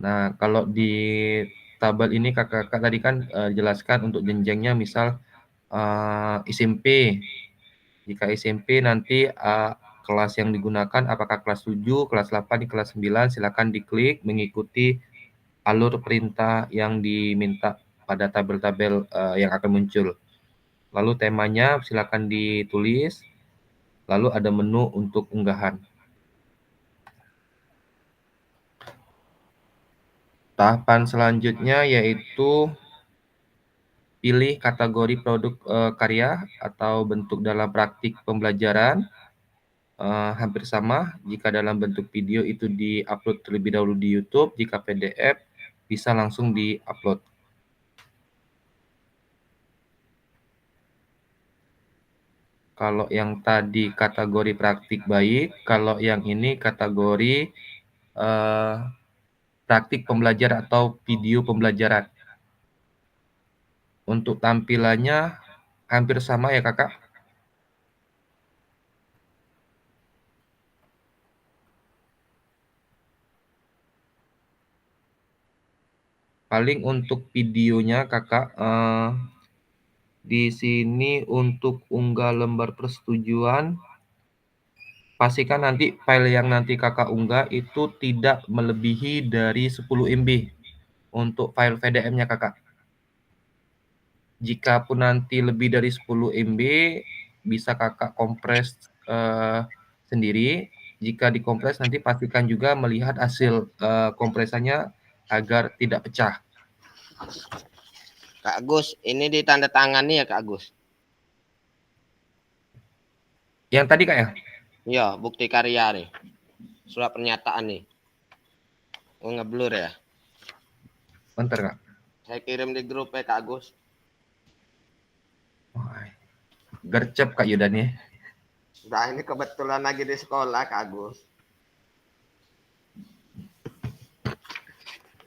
Nah, kalau di tabel ini kakak tadi kan jelaskan untuk jenjangnya, misal SMP. Jika SMP nanti kelas yang digunakan apakah kelas 7, kelas 8, kelas 9, silakan diklik mengikuti alur perintah yang diminta pada tabel-tabel yang akan muncul. Lalu temanya silakan ditulis, lalu ada menu untuk unggahan. Tahapan selanjutnya yaitu pilih kategori produk karya atau bentuk dalam praktik pembelajaran. Hampir sama, jika dalam bentuk video itu di-upload terlebih dahulu di YouTube, jika PDF bisa langsung di-upload. Kalau yang tadi kategori praktik baik, kalau yang ini kategori praktik pembelajaran atau video pembelajaran. Untuk tampilannya hampir sama ya kakak. Paling untuk videonya kakak, di sini untuk unggah lembar persetujuan, pastikan nanti file yang nanti kakak unggah itu tidak melebihi dari 10 MB untuk file PDF-nya kakak. Jika pun nanti lebih dari 10 MB, bisa kakak kompres sendiri. Jika dikompres nanti pastikan juga melihat hasil kompresannya agar tidak pecah. Kak Agus, ini ditandatangani ya Kak Agus? Yang tadi kak ya? Iya, bukti karya nih. Surat pernyataan nih. Oh, ngeblur ya? Bentar kak. Saya kirim di grup ya Kak Agus. Gercep kak Yudan ya. Nah, ini kebetulan lagi di sekolah Kak Agus.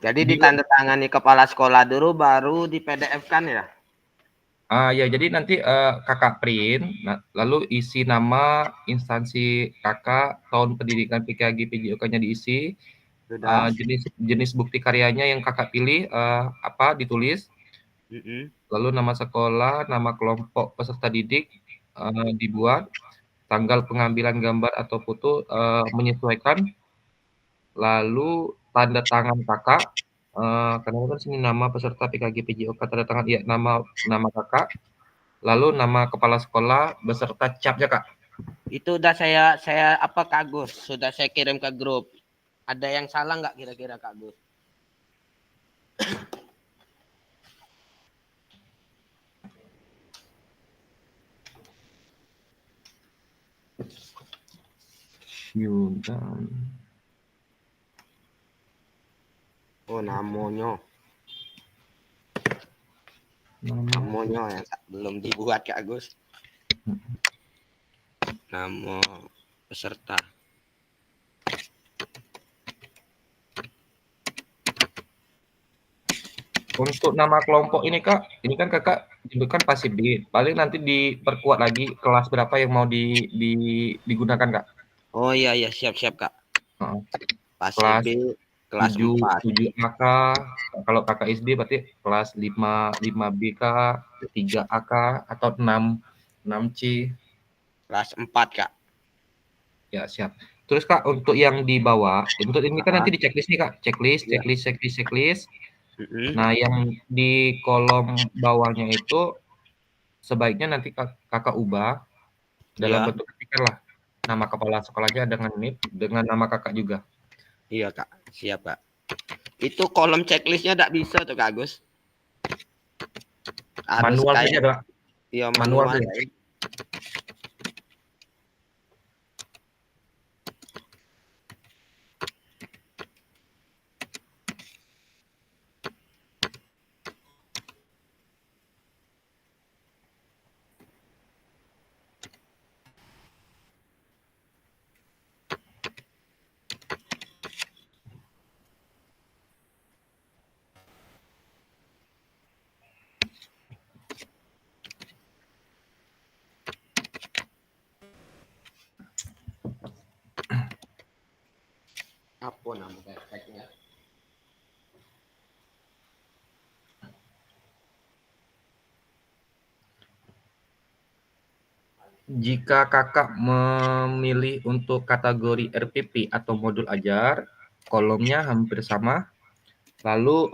Jadi ditandatangani kepala sekolah dulu baru di PDF kan ya? Ya, jadi nanti kakak print, lalu isi nama instansi kakak, tahun pendidikan PKG PJOK-nya diisi, Sudah. jenis bukti karyanya yang kakak pilih ditulis, lalu nama sekolah, nama kelompok peserta didik dibuat, tanggal pengambilan gambar atau foto menyesuaikan, lalu tanda tangan kakak, karena kan sini nama peserta PKG PJOK tanda tangan ya nama kakak. Lalu nama kepala sekolah beserta capnya, Kak. Itu udah saya apa Kak Agus? Sudah saya kirim ke grup. Ada yang salah nggak kira-kira Kak Agus? Yudan. Oh, namanya yang belum dibuat Kak Agus. Nama peserta. Untuk nama kelompok ini, Kak, ini kan Kakak sebutkan pasif B. Paling nanti diperkuat lagi kelas berapa yang mau digunakan, Kak. Oh iya siap Kak. Kelas B kelas 7 4. 7AK. Kalau Kakak SD berarti kelas 5BK, 3AK atau 6C. Kelas 4, Kak. Ya, siap. Terus Kak, untuk yang di bawah, untuk ini kan nanti di checklist nih, Kak. Checklist. Nah, yang di kolom bawahnya itu sebaiknya nanti kakak ubah dalam bentuk ketikan lah. Nama kepala sekolahnya dengan nama kakak juga. Iya, Kak. Siap, Kak. Itu kolom checklistnya tidak bisa tuh, Kak Agus. Manual saja, Kak. Iya, manual. Apa nama website-nya? Jika kakak memilih untuk kategori RPP atau modul ajar, kolomnya hampir sama. Lalu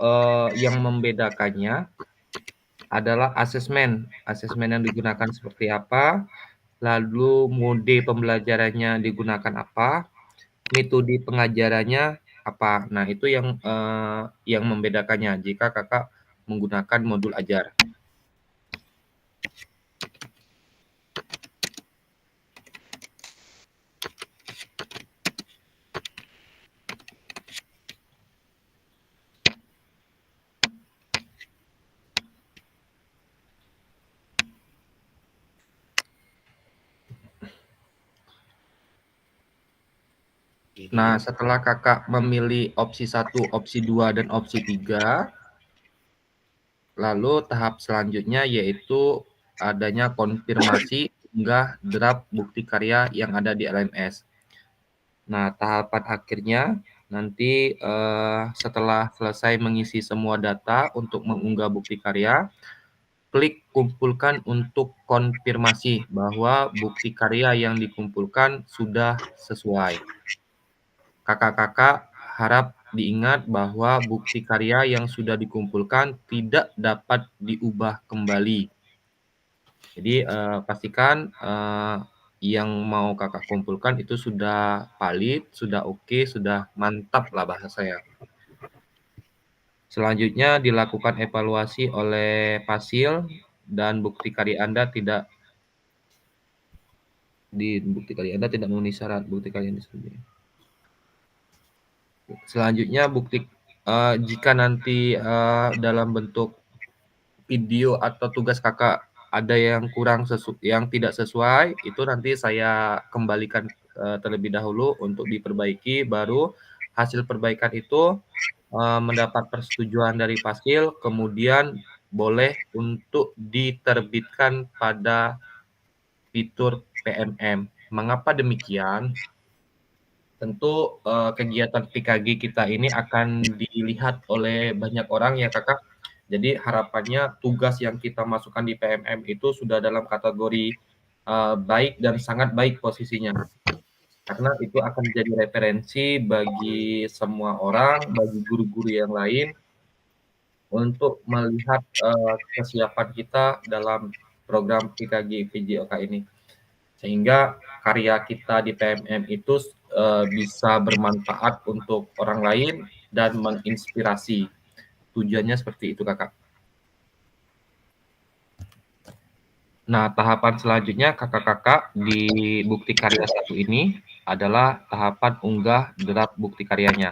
yang membedakannya adalah asesmen. Asesmen yang digunakan seperti apa, lalu mode pembelajarannya digunakan apa, metode pengajarannya apa. Nah, itu yang membedakannya jika kakak menggunakan modul ajar. Nah, setelah kakak memilih opsi 1, opsi 2, dan opsi 3, lalu tahap selanjutnya yaitu adanya konfirmasi unggah draft bukti karya yang ada di LMS. Nah, tahapan akhirnya nanti setelah selesai mengisi semua data untuk mengunggah bukti karya, klik kumpulkan untuk konfirmasi bahwa bukti karya yang dikumpulkan sudah sesuai. Kakak-kakak harap diingat bahwa bukti karya yang sudah dikumpulkan tidak dapat diubah kembali. Jadi pastikan yang mau kakak kumpulkan itu sudah valid, sudah oke, sudah mantap lah bahasa saya. Selanjutnya dilakukan evaluasi oleh Pasil dan bukti karya Anda tidak memenuhi syarat bukti karya disebut. Selanjutnya jika nanti dalam bentuk video atau tugas kakak ada yang yang tidak sesuai, itu nanti saya kembalikan terlebih dahulu untuk diperbaiki, baru hasil perbaikan itu mendapat persetujuan dari Pasil, kemudian boleh untuk diterbitkan pada fitur PMM. Mengapa demikian? Tentu kegiatan PKG kita ini akan dilihat oleh banyak orang ya Kakak. Jadi harapannya tugas yang kita masukkan di PMM itu sudah dalam kategori baik dan sangat baik posisinya. Karena itu akan menjadi referensi bagi semua orang, bagi guru-guru yang lain untuk melihat kesiapan kita dalam program PKG PJOK ini. Sehingga karya kita di PMM itu bisa bermanfaat untuk orang lain dan menginspirasi. Tujuannya seperti itu, Kakak. Nah, tahapan selanjutnya kakak-kakak di bukti karya 1 ini adalah tahapan unggah draft bukti karyanya.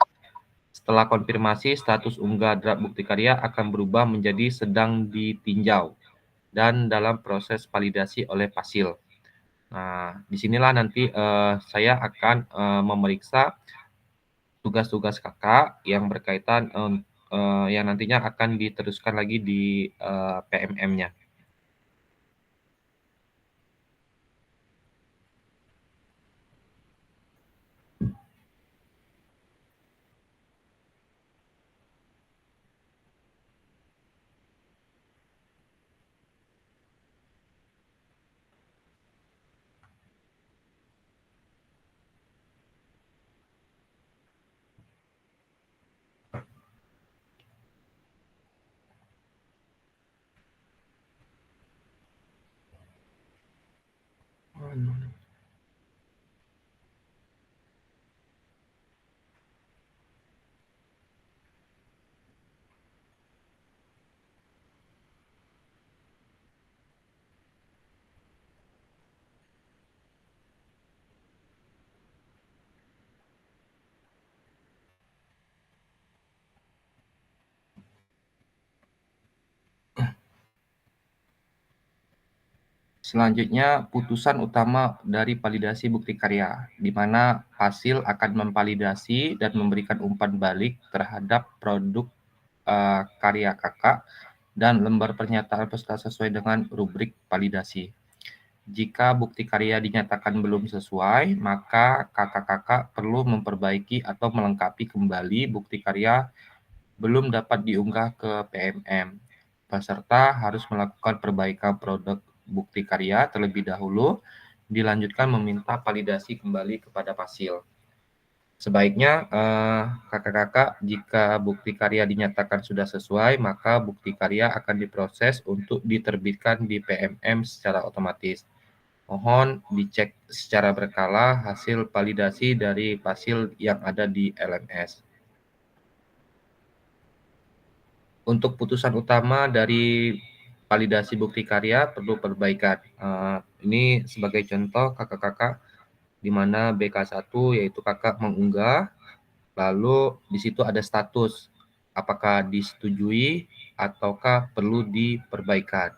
Setelah konfirmasi, status unggah draft bukti karya akan berubah menjadi sedang ditinjau dan dalam proses validasi oleh Pasil. Nah, disinilah nanti saya akan memeriksa tugas-tugas kakak yang berkaitan yang nantinya akan diteruskan lagi di PMM-nya. Selanjutnya, putusan utama dari validasi bukti karya, di mana Pasil akan memvalidasi dan memberikan umpan balik terhadap produk karya kakak dan lembar pernyataan peserta sesuai dengan rubrik validasi. Jika bukti karya dinyatakan belum sesuai, maka kakak-kakak perlu memperbaiki atau melengkapi kembali bukti karya belum dapat diunggah ke PMM. Peserta harus melakukan perbaikan produk bukti karya terlebih dahulu, dilanjutkan meminta validasi kembali kepada Pasil. Sebaiknya kakak-kakak jika bukti karya dinyatakan sudah sesuai, maka bukti karya akan diproses untuk diterbitkan di PMM secara otomatis. Mohon dicek secara berkala hasil validasi dari Pasil yang ada di LMS. Untuk putusan utama dari validasi bukti karya perlu perbaikan. Ini sebagai contoh kakak-kakak di mana BK1 yaitu kakak mengunggah, lalu di situ ada status apakah disetujui ataukah perlu diperbaikan.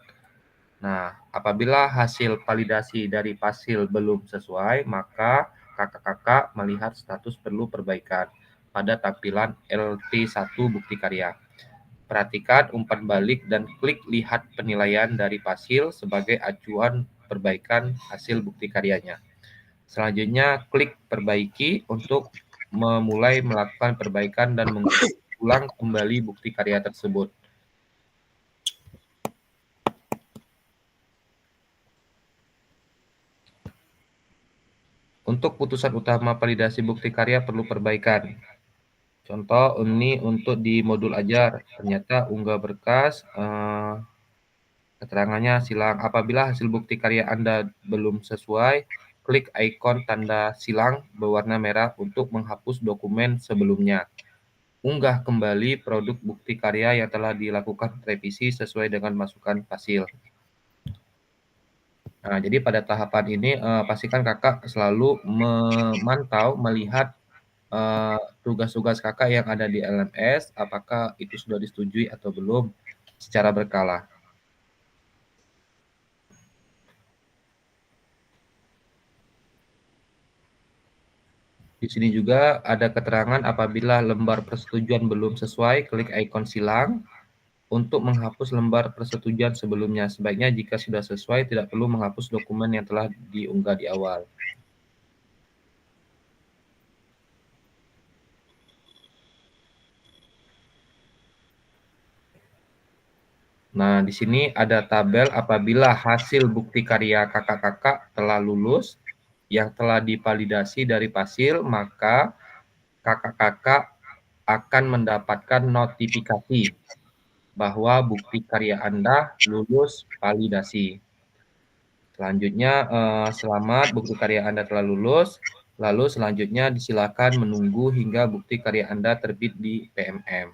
Nah, apabila hasil validasi dari Pasil belum sesuai, maka kakak-kakak melihat status perlu perbaikan pada tampilan LT1 bukti karya. Perhatikan umpan balik dan klik lihat penilaian dari Pasil sebagai acuan perbaikan hasil bukti karyanya. Selanjutnya, klik perbaiki untuk memulai melakukan perbaikan dan mengulang kembali bukti karya tersebut. Untuk putusan utama validasi bukti karya perlu perbaikan. Contoh ini untuk di modul ajar, ternyata unggah berkas, keterangannya silang. Apabila hasil bukti karya Anda belum sesuai, klik ikon tanda silang berwarna merah untuk menghapus dokumen sebelumnya. Unggah kembali produk bukti karya yang telah dilakukan revisi sesuai dengan masukan Pasil. Nah, jadi pada tahapan ini pastikan kakak selalu memantau, melihat tugas-tugas kakak yang ada di LMS, apakah itu sudah disetujui atau belum secara berkala. Di sini juga ada keterangan apabila lembar persetujuan belum sesuai, klik ikon silang. untuk menghapus lembar persetujuan sebelumnya. Sebaiknya jika sudah sesuai, tidak perlu menghapus dokumen yang telah diunggah di awal. Nah, di sini ada tabel apabila hasil bukti karya kakak-kakak telah lulus, yang telah divalidasi dari Pasil, maka kakak-kakak akan mendapatkan notifikasi bahwa bukti karya Anda lulus validasi. Selanjutnya, selamat, bukti karya Anda telah lulus. Lalu selanjutnya disilakan menunggu hingga bukti karya Anda terbit di PMM.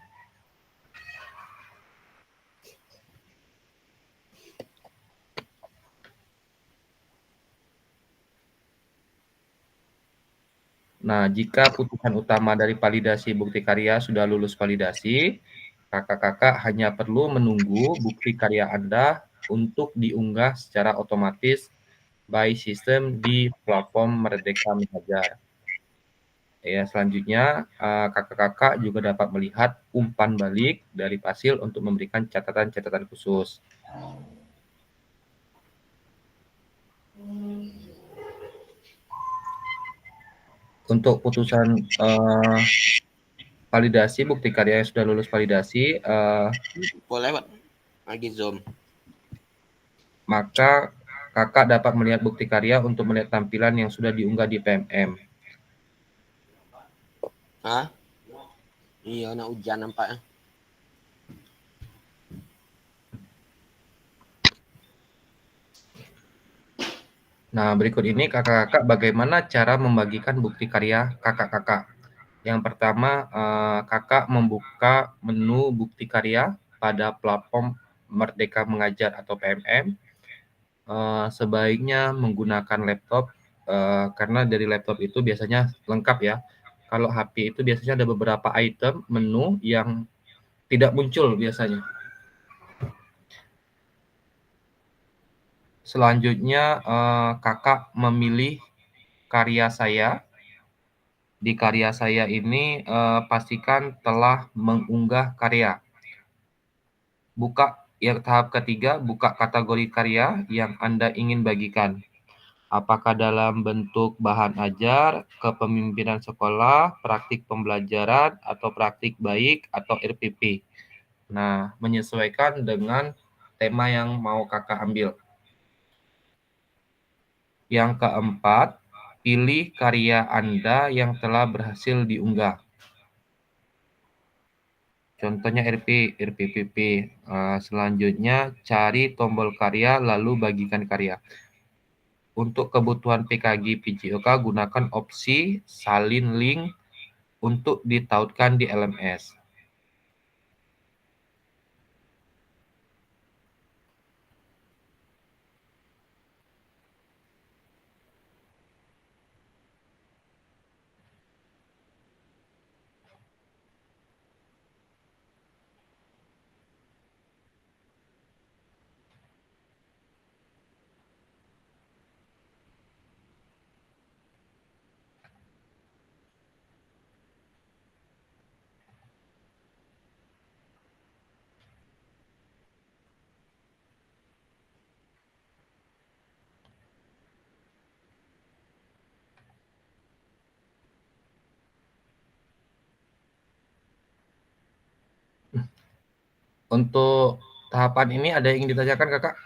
Nah, jika putusan utama dari validasi bukti karya sudah lulus validasi, kakak-kakak hanya perlu menunggu bukti karya Anda untuk diunggah secara otomatis by system di platform Merdeka Mengajar. Ya, selanjutnya kakak-kakak juga dapat melihat umpan balik dari Pasil untuk memberikan catatan-catatan khusus. Untuk putusan validasi bukti karya yang sudah lulus validasi, Boleh, Pak. Lagi Zoom. maka kakak dapat melihat bukti karya untuk melihat tampilan yang sudah diunggah di PMM. Hah? Iya, nak hujan nampaknya. Nah, berikut ini kakak-kakak bagaimana cara membagikan bukti karya kakak-kakak. Yang pertama, kakak membuka menu bukti karya pada platform Merdeka Mengajar atau PMM. Sebaiknya menggunakan laptop, karena dari laptop itu biasanya lengkap ya. Kalau HP itu biasanya ada beberapa item menu yang tidak muncul biasanya. Selanjutnya, kakak memilih karya saya. Di karya saya ini, pastikan telah mengunggah karya. Buka yang tahap ketiga, buka kategori karya yang Anda ingin bagikan. Apakah dalam bentuk bahan ajar, kepemimpinan sekolah, praktik pembelajaran, atau praktik baik, atau RPP. Nah, menyesuaikan dengan tema yang mau kakak ambil. Yang keempat, pilih karya Anda yang telah berhasil diunggah. Contohnya RPPP. Selanjutnya, cari tombol karya, lalu bagikan karya. Untuk kebutuhan PKG PJOK, gunakan opsi salin link untuk ditautkan di LMS. Untuk tahapan ini ada yang ingin ditanyakan, kakak?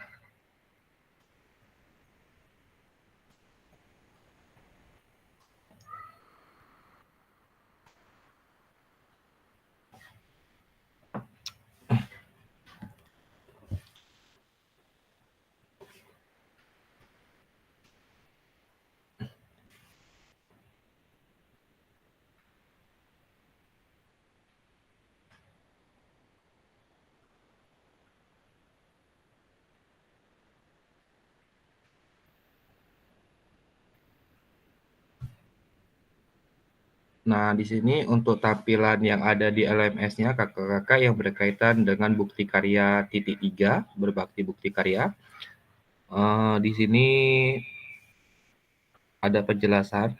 Nah, di sini untuk tampilan yang ada di LMS-nya kakak-kakak yang berkaitan dengan bukti karya titik 3, berbakti bukti karya. Di sini ada penjelasan.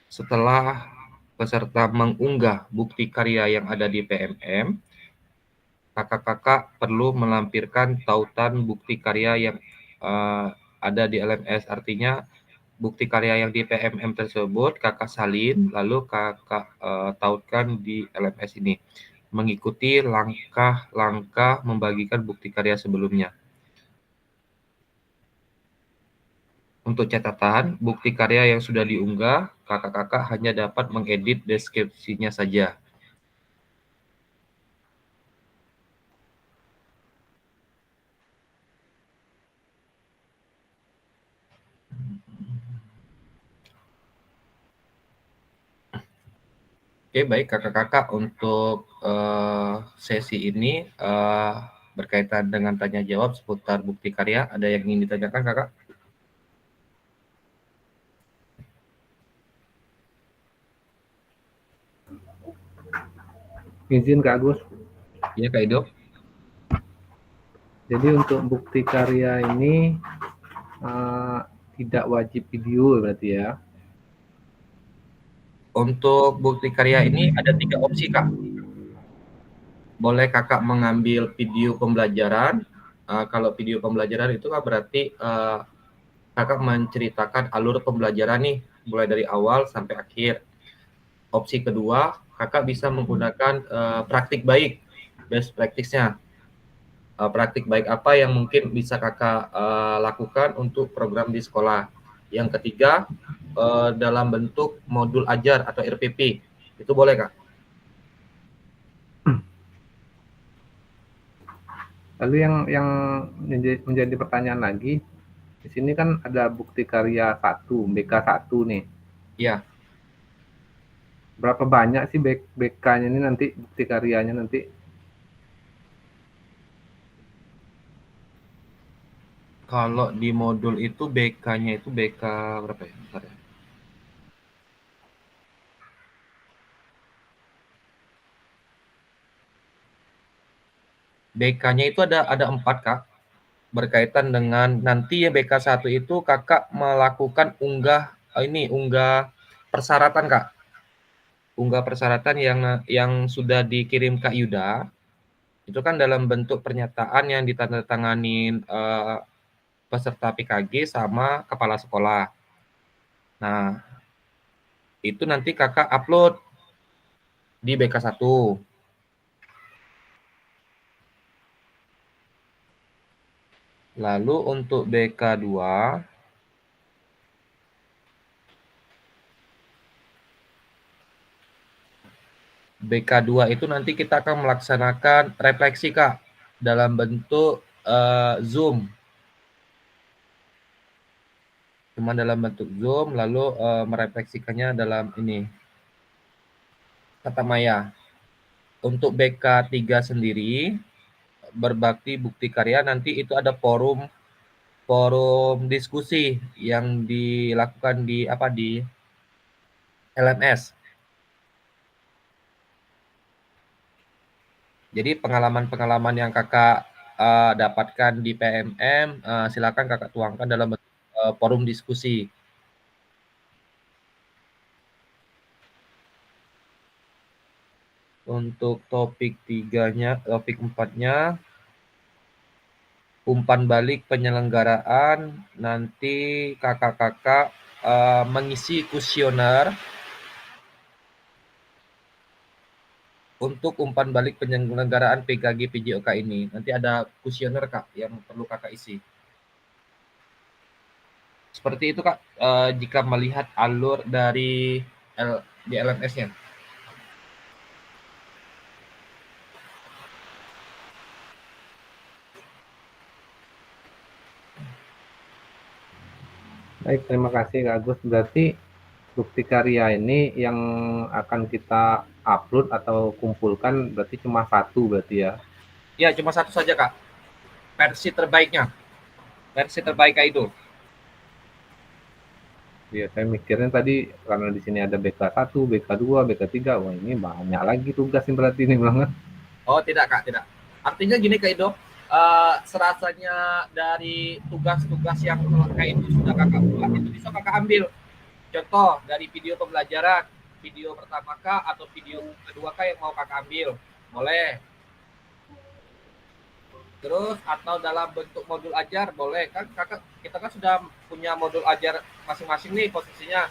Setelah peserta mengunggah bukti karya yang ada di PMM, kakak-kakak perlu melampirkan tautan bukti karya yang ada di LMS. Artinya bukti karya yang di PMM tersebut kakak salin, lalu kakak tautkan di LMS ini, mengikuti langkah-langkah membagikan bukti karya sebelumnya. Untuk catatan, bukti karya yang sudah diunggah, kakak-kakak hanya dapat mengedit deskripsinya saja. Oke, baik kakak-kakak, untuk sesi ini berkaitan dengan tanya jawab seputar bukti karya, ada yang ingin ditanyakan kakak? Izin Kak Agus. Iya Kak Ido. Jadi untuk bukti karya ini tidak wajib video berarti ya? Untuk bukti karya ini ada 3 opsi Kak. Boleh kakak mengambil video pembelajaran. Kalau video pembelajaran itu kan berarti kakak menceritakan alur pembelajaran nih, mulai dari awal sampai akhir. Opsi kedua, kakak bisa menggunakan praktik baik, best practice-nya. Praktik baik apa yang mungkin bisa kakak lakukan untuk program di sekolah. Yang ketiga, dalam bentuk modul ajar atau RPP. Itu boleh Kak? Lalu yang menjadi pertanyaan lagi, di sini kan ada bukti karya 1, BK1 nih. Iya. Berapa banyak sih BK-nya ini nanti, bukti karyanya nanti? Kalau di modul itu BK-nya itu BK berapa ya? Bentar ya. BK-nya itu ada 4 Kak. Berkaitan dengan nanti ya BK1 itu kakak melakukan unggah persyaratan Kak. Unggah persyaratan yang sudah dikirim Kak Yuda. Itu kan dalam bentuk pernyataan yang ditandatanganin peserta PKG sama kepala sekolah. Nah, itu nanti kakak upload di BK1. Lalu untuk BK2, itu nanti kita akan melaksanakan refleksi Kak, dalam bentuk Zoom. Cuma dalam bentuk Zoom, lalu merefleksikannya dalam ini, kata Maya. Untuk BK3 sendiri, berbakti bukti karya, nanti itu ada forum diskusi yang dilakukan di LMS. Jadi pengalaman-pengalaman yang kakak dapatkan di PMM, silakan kakak tuangkan dalam bentuk forum diskusi. Untuk topik 4-nya, umpan balik penyelenggaraan, nanti kakak-kakak mengisi kuesioner untuk umpan balik penyelenggaraan PKG PJOK ini. Nanti ada kuesioner Kak yang perlu kakak isi. Seperti itu Kak, jika melihat alur dari di LMS-nya. Baik, terima kasih Kak Agus. Berarti bukti karya ini yang akan kita upload atau kumpulkan berarti cuma 1 berarti ya? Ya, cuma 1 saja Kak. Versi terbaiknya. Versi terbaik Kak itu. Iya, saya mikirnya tadi karena di sini ada BK1, BK2, BK3, wah ini banyak lagi tugas yang berarti ini banget. Oh tidak Kak, tidak. Artinya gini Kak Ido, serasanya dari tugas-tugas yang Kak itu sudah kakak buat, itu bisa kakak ambil. Contoh dari video pembelajaran, video pertama Kak atau video kedua Kak yang mau kakak ambil, boleh. Terus atau dalam bentuk modul ajar boleh kan kakak, kita kan sudah punya modul ajar masing-masing nih posisinya.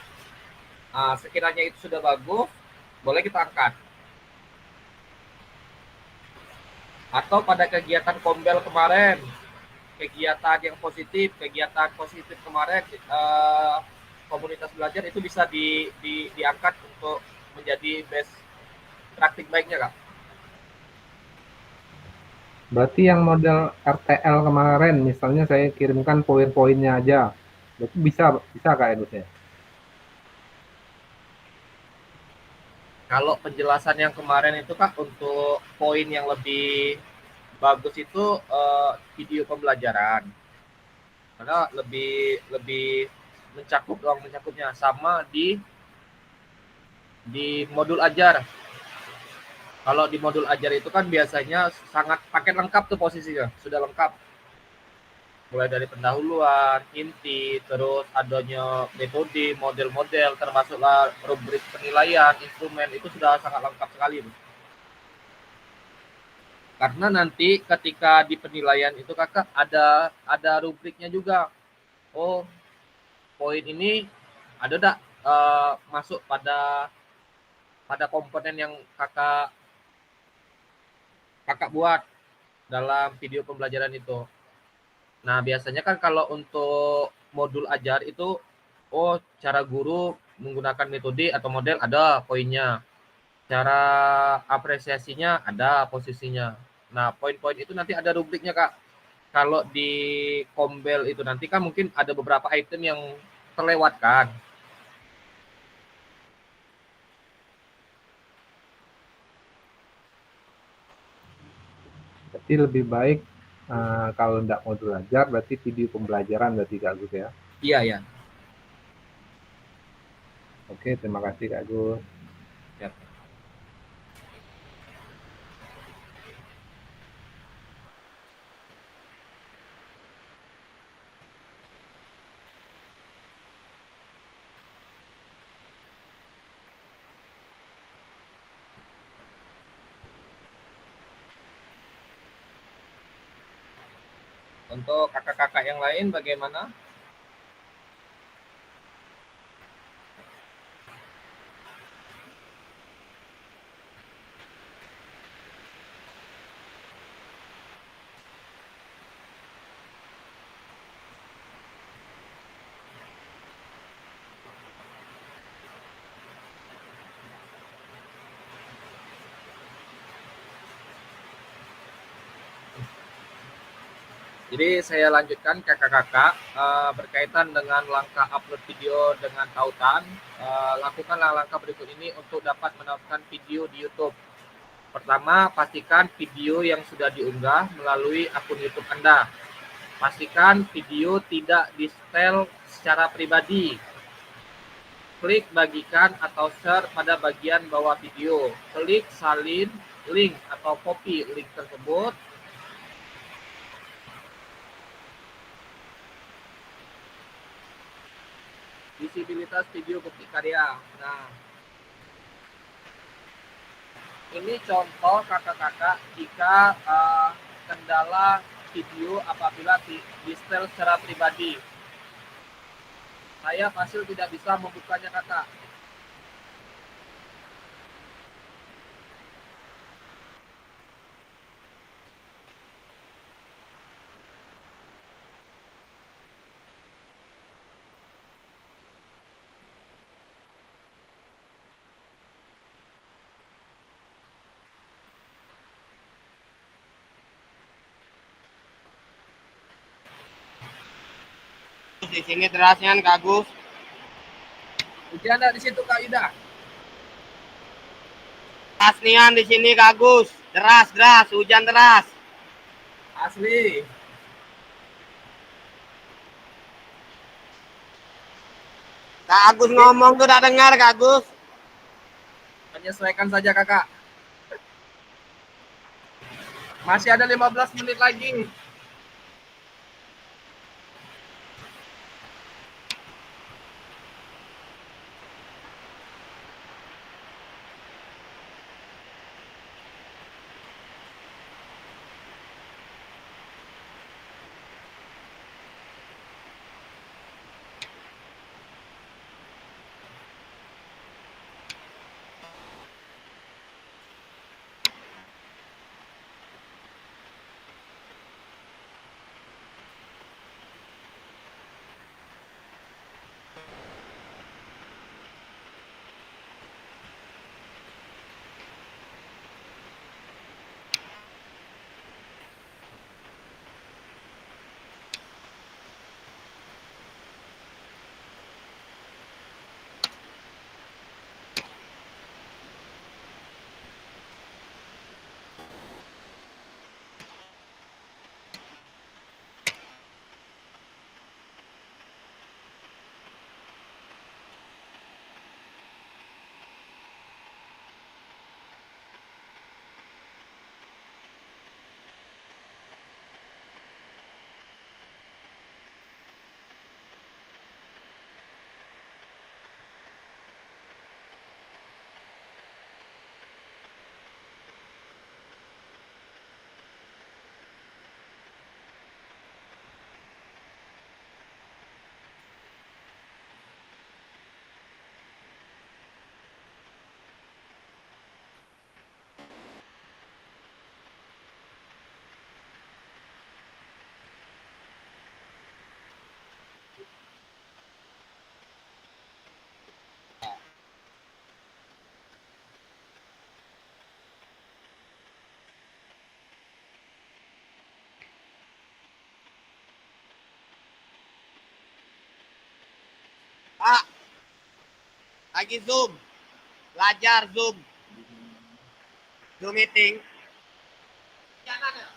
Sekiranya itu sudah bagus, boleh kita angkat. Atau pada kegiatan Kombel kemarin, kegiatan yang positif, kegiatan positif kemarin, komunitas belajar itu bisa diangkat untuk menjadi best praktik baiknya kak. Berarti yang model RTL kemarin, misalnya saya kirimkan poin-poinnya aja, berarti bisa Kak Agus ya? Kalau penjelasan yang kemarin itu kak, untuk poin yang lebih bagus itu video pembelajaran, karena lebih mencakup ruang mencakupnya, sama di modul ajar. Kalau di modul ajar itu kan biasanya sangat paket lengkap tuh posisinya, sudah lengkap. Mulai dari pendahuluan, inti, terus adanya metode, model-model, termasuklah rubrik penilaian, instrumen, itu sudah sangat lengkap sekali. Karena nanti ketika di penilaian itu kakak ada rubriknya juga. Oh, poin ini ada enggak masuk pada komponen yang kakak buat dalam video pembelajaran itu. Nah, biasanya kan kalau untuk modul ajar itu, cara guru menggunakan metode atau model ada poinnya. Cara apresiasinya ada posisinya. Nah, poin-poin itu nanti ada rubriknya, Kak. Kalau di Kombel itu nanti kan mungkin ada beberapa item yang terlewatkan. Berarti lebih baik kalau tidak modul ajar, berarti video pembelajaran berarti Kak Agus ya? Iya, ya. Oke, terima kasih Kak Agus. Ya. Untuk kakak-kakak yang lain bagaimana? Jadi saya lanjutkan kakak-kakak, berkaitan dengan langkah upload video dengan tautan. Lakukanlah langkah berikut ini untuk dapat mendapatkan video di YouTube. Pertama, pastikan video yang sudah diunggah melalui akun YouTube Anda. Pastikan video tidak di-setel secara pribadi. Klik bagikan atau share pada bagian bawah video. Klik salin link atau copy link tersebut. Visibilitas video bukti karya. Nah, ini contoh kakak-kakak jika kendala video apabila di-setel secara pribadi. Saya Fasil tidak bisa membukanya kakak. Di sini derasnya Kak Agus. Hujan ada di situ Kak Ida? Deras nian di sini Kak Agus. Deras, hujan deras. Asli. Kak Agus ngomong tuh udah dengar Kak Agus. Menyesuaikan saja kakak. Masih ada 15 menit lagi. Lagi Zoom. Belajar Zoom. Zoom meeting. Jangan ya.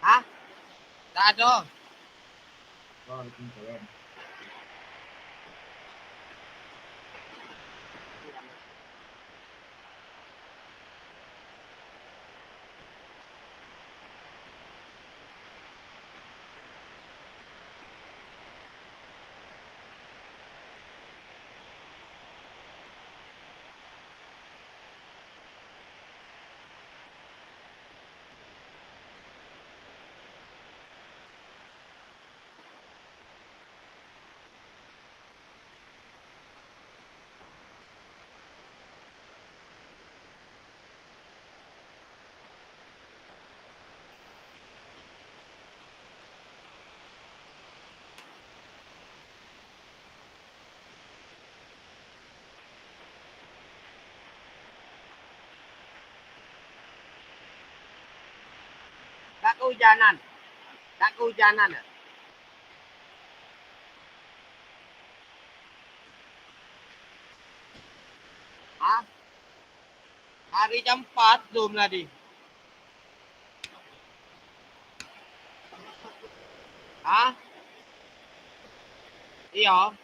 Hah? Tak ada. Tak kehujanan. Tak kehujanan ya. Hah? Hari jam 4 Zoom tadi. Hah? Iya.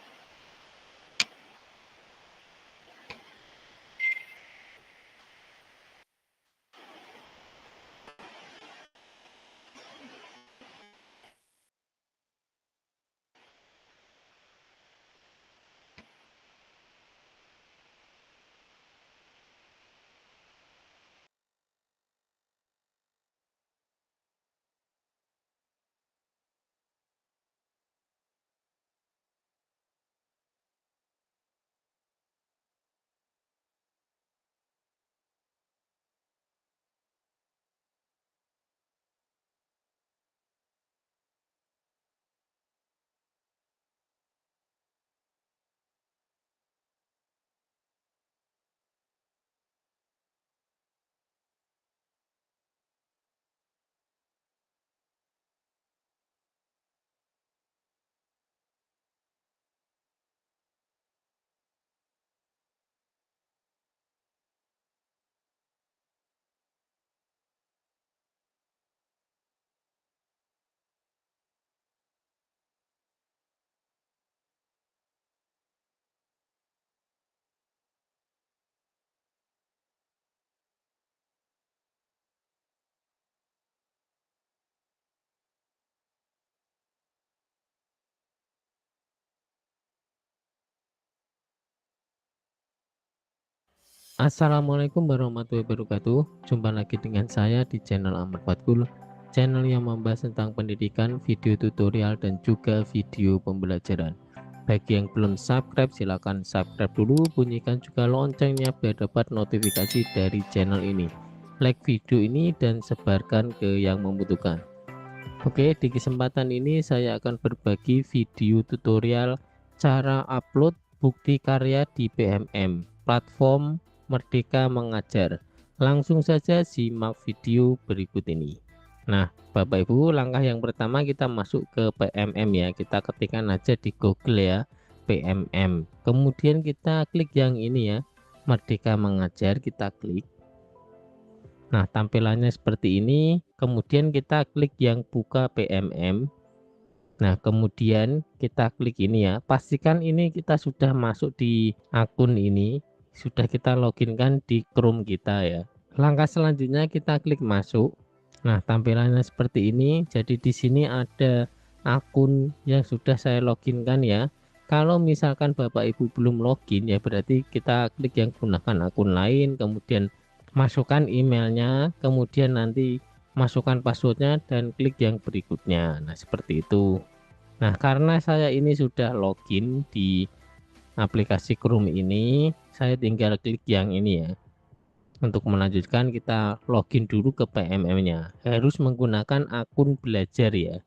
Assalamualaikum warahmatullahi wabarakatuh. Jumpa lagi dengan saya di channel Ahmad Fatkul, channel yang membahas tentang pendidikan, video tutorial, dan juga video pembelajaran. Bagi yang belum subscribe, silahkan subscribe dulu, bunyikan juga loncengnya biar dapat notifikasi dari channel ini. Like video ini dan sebarkan ke yang membutuhkan. Oke, di kesempatan ini saya akan berbagi video tutorial cara upload bukti karya di PMM, platform Merdeka Mengajar. Langsung saja simak video berikut ini. Nah, Bapak Ibu, langkah yang pertama kita masuk ke PMM ya. Kita ketikkan aja di Google ya, PMM. Kemudian kita klik yang ini ya, Merdeka Mengajar, kita klik. Nah, tampilannya seperti ini. Kemudian kita klik yang buka PMM. Nah, kemudian kita klik ini ya. Pastikan ini kita sudah masuk di akun ini. Sudah kita loginkan di Chrome kita ya. Langkah selanjutnya kita klik masuk. Nah, tampilannya seperti ini. Jadi di sini ada akun yang sudah saya loginkan ya. Kalau misalkan Bapak Ibu belum login ya berarti kita klik yang gunakan akun lain, kemudian masukkan emailnya, kemudian nanti masukkan passwordnya dan klik yang berikutnya. Nah seperti itu. Nah karena saya ini sudah login di aplikasi Chrome ini, saya tinggal klik yang ini ya. Untuk melanjutkan kita login dulu ke PMM-nya. Harus menggunakan akun belajar ya.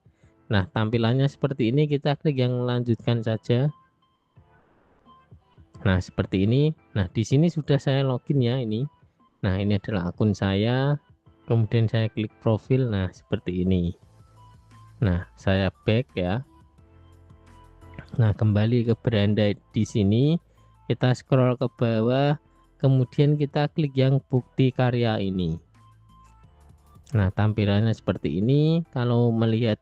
Nah, tampilannya seperti ini, kita klik yang lanjutkan saja. Nah, seperti ini. Nah, di sini sudah saya login ya ini. Nah, ini adalah akun saya. Kemudian saya klik profil. Nah, seperti ini. Nah, saya back ya. Nah, kembali ke beranda di sini. Kita scroll ke bawah, kemudian kita klik yang bukti karya ini. Nah, tampilannya seperti ini. Kalau melihat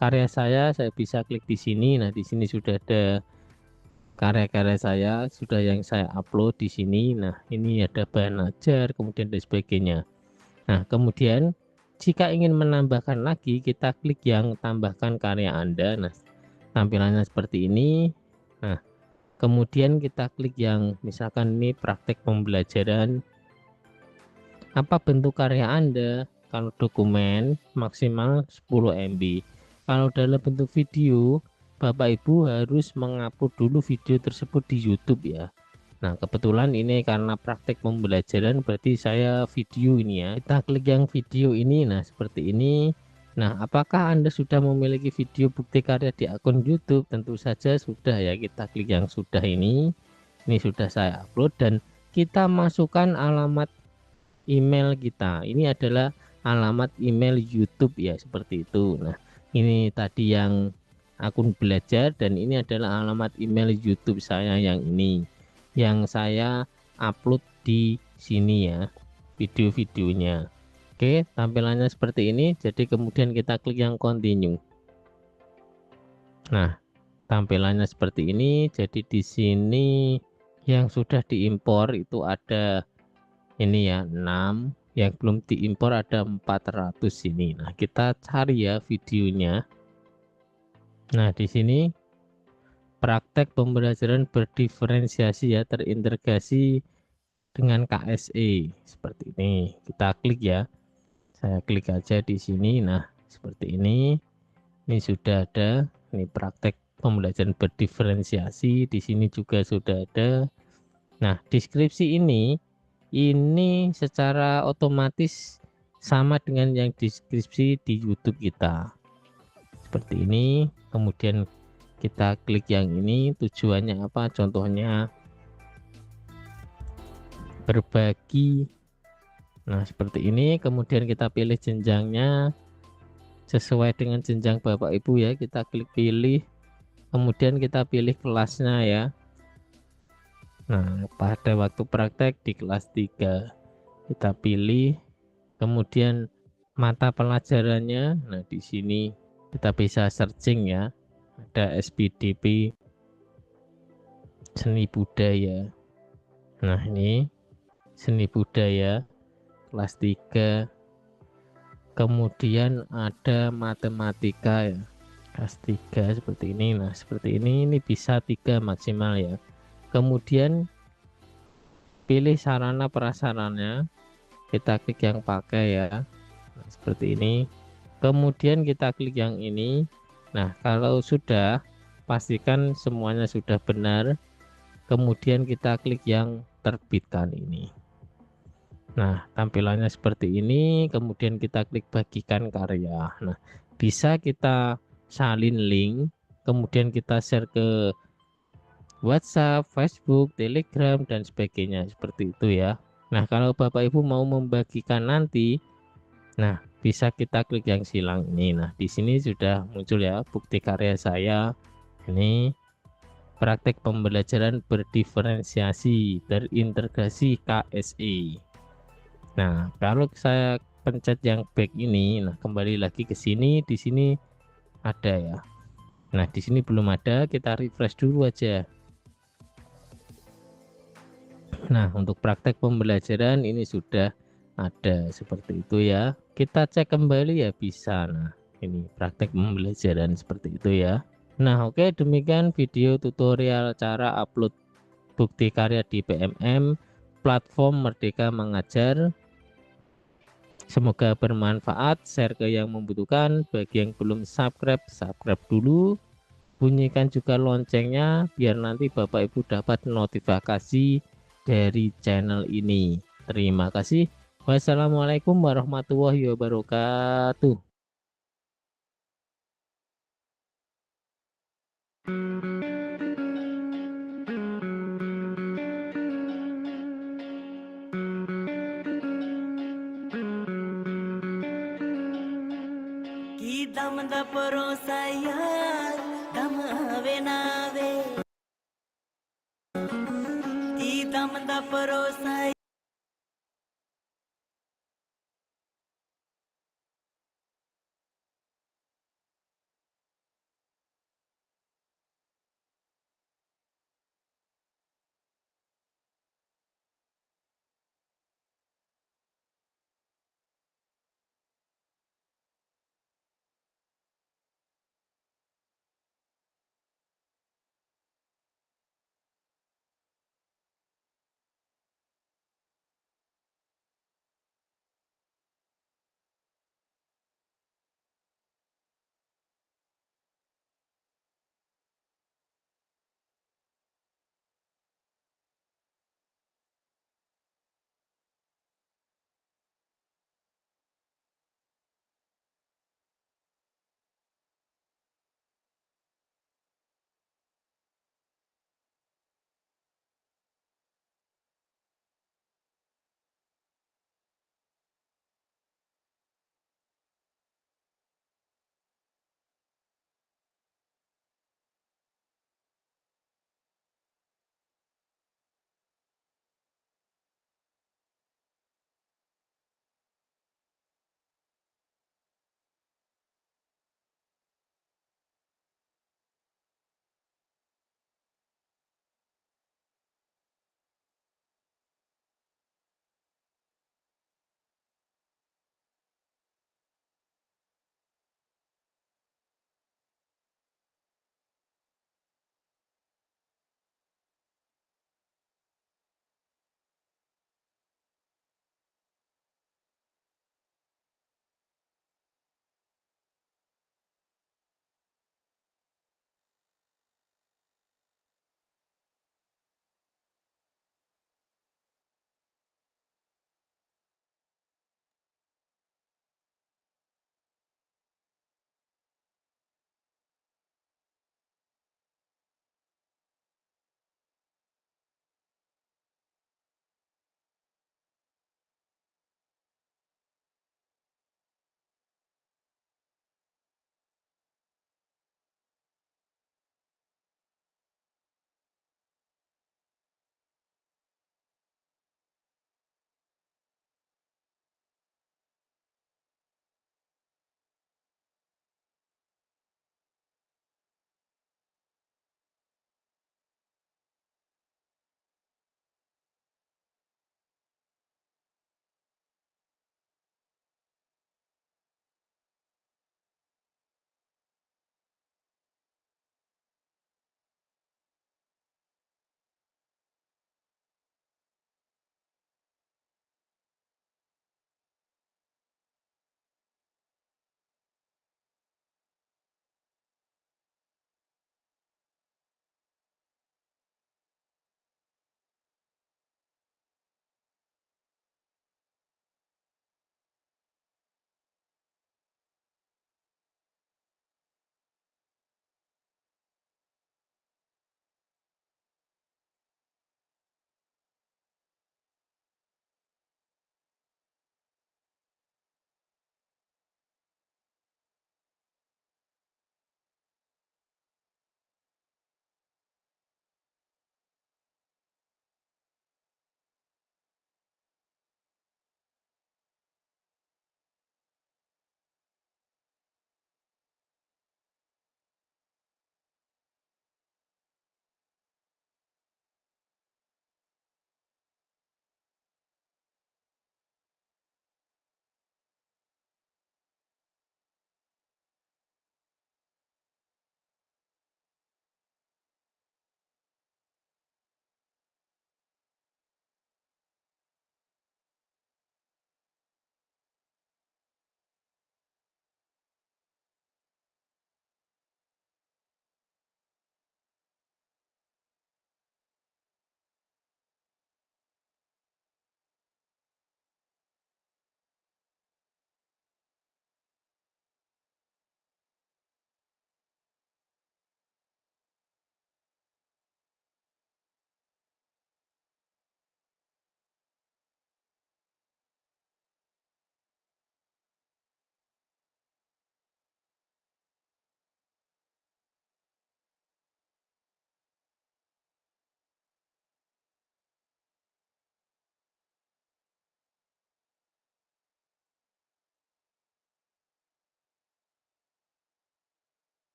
karya saya bisa klik di sini. Nah, di sini sudah ada karya-karya saya, sudah yang saya upload di sini. Nah, ini ada bahan ajar, kemudian dan sebagainya. Nah, kemudian jika ingin menambahkan lagi, kita klik yang tambahkan karya Anda. Nah, tampilannya seperti ini. Nah, kemudian kita klik yang misalkan ini praktek pembelajaran. Apa bentuk karya Anda? Kalau dokumen maksimal 10 MB. Kalau dalam bentuk video, Bapak Ibu harus mengupload dulu video tersebut di YouTube ya. Nah, kebetulan ini karena praktek pembelajaran berarti saya video ini ya. Kita klik yang video ini. Nah, seperti ini. Nah, apakah Anda sudah memiliki video bukti karya di akun YouTube? Tentu saja sudah ya. Kita klik yang sudah ini. Ini sudah saya upload dan kita masukkan alamat email kita. Ini adalah alamat email YouTube ya, seperti itu. Nah, ini tadi yang akun belajar dan ini adalah alamat email YouTube saya yang ini yang saya upload di sini ya, video-videonya. Oke, tampilannya seperti ini. Jadi kemudian kita klik yang continue. Nah, tampilannya seperti ini. Jadi di sini yang sudah diimpor itu ada ini ya 6, yang belum diimpor ada 400 ini. Nah, kita cari ya videonya. Nah, di sini praktek pembelajaran berdiferensiasi ya, terintegrasi dengan KSE seperti ini. Kita klik ya. Saya klik aja di sini. Nah, seperti ini. Ini sudah ada. Ini praktek pembelajaran berdiferensiasi. Di sini juga sudah ada. Nah, deskripsi ini secara otomatis sama dengan yang deskripsi di YouTube kita. Seperti ini. Kemudian kita klik yang ini. Tujuannya apa? Contohnya berbagi. Nah, seperti ini. Kemudian kita pilih jenjangnya sesuai dengan jenjang Bapak Ibu ya. Kita klik pilih. Kemudian kita pilih kelasnya ya. Nah, pada waktu praktek di kelas 3 kita pilih, kemudian mata pelajarannya. Nah, di sini kita bisa searching ya. Ada SPDP seni budaya. Nah, ini seni budaya kelas 3. Kemudian ada matematika ya. Kelas 3 seperti ini. Nah, seperti ini bisa 3 maksimal ya. Kemudian pilih sarana prasarannya, kita klik yang pakai ya. Nah, seperti ini. Kemudian kita klik yang ini. Nah, kalau sudah, pastikan semuanya sudah benar. Kemudian kita klik yang terbitkan ini. Nah, tampilannya seperti ini. Kemudian kita klik bagikan karya. Nah, bisa kita salin link, kemudian kita share ke WhatsApp, Facebook, Telegram, dan sebagainya seperti itu ya. Nah, kalau Bapak Ibu mau membagikan nanti, nah bisa kita klik yang silang ini. Nah, di sini sudah muncul ya bukti karya saya. Ini praktek pembelajaran berdiferensiasi terintegrasi KSE. Nah, kalau saya pencet yang back ini, nah kembali lagi ke sini, di sini ada ya. Nah, di sini belum ada, kita refresh dulu aja. Nah, untuk praktek pembelajaran ini sudah ada seperti itu ya. Kita cek kembali ya bisa. Nah, Ini praktek pembelajaran seperti itu ya. Nah, oke, demikian video tutorial cara upload bukti karya di PMM platform Merdeka Mengajar. Semoga bermanfaat, share ke yang membutuhkan. Bagi yang belum subscribe, subscribe dulu. Bunyikan juga loncengnya biar nanti Bapak Ibu dapat notifikasi dari channel ini. Terima kasih. Wassalamualaikum warahmatullahi wabarakatuh. Kita mendapatkan sayang, dama venave. Kita mendapatkan sayang.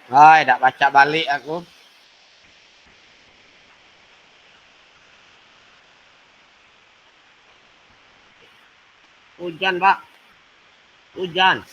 Hai, tak baca balik aku. Hujan, Pak. Hujan.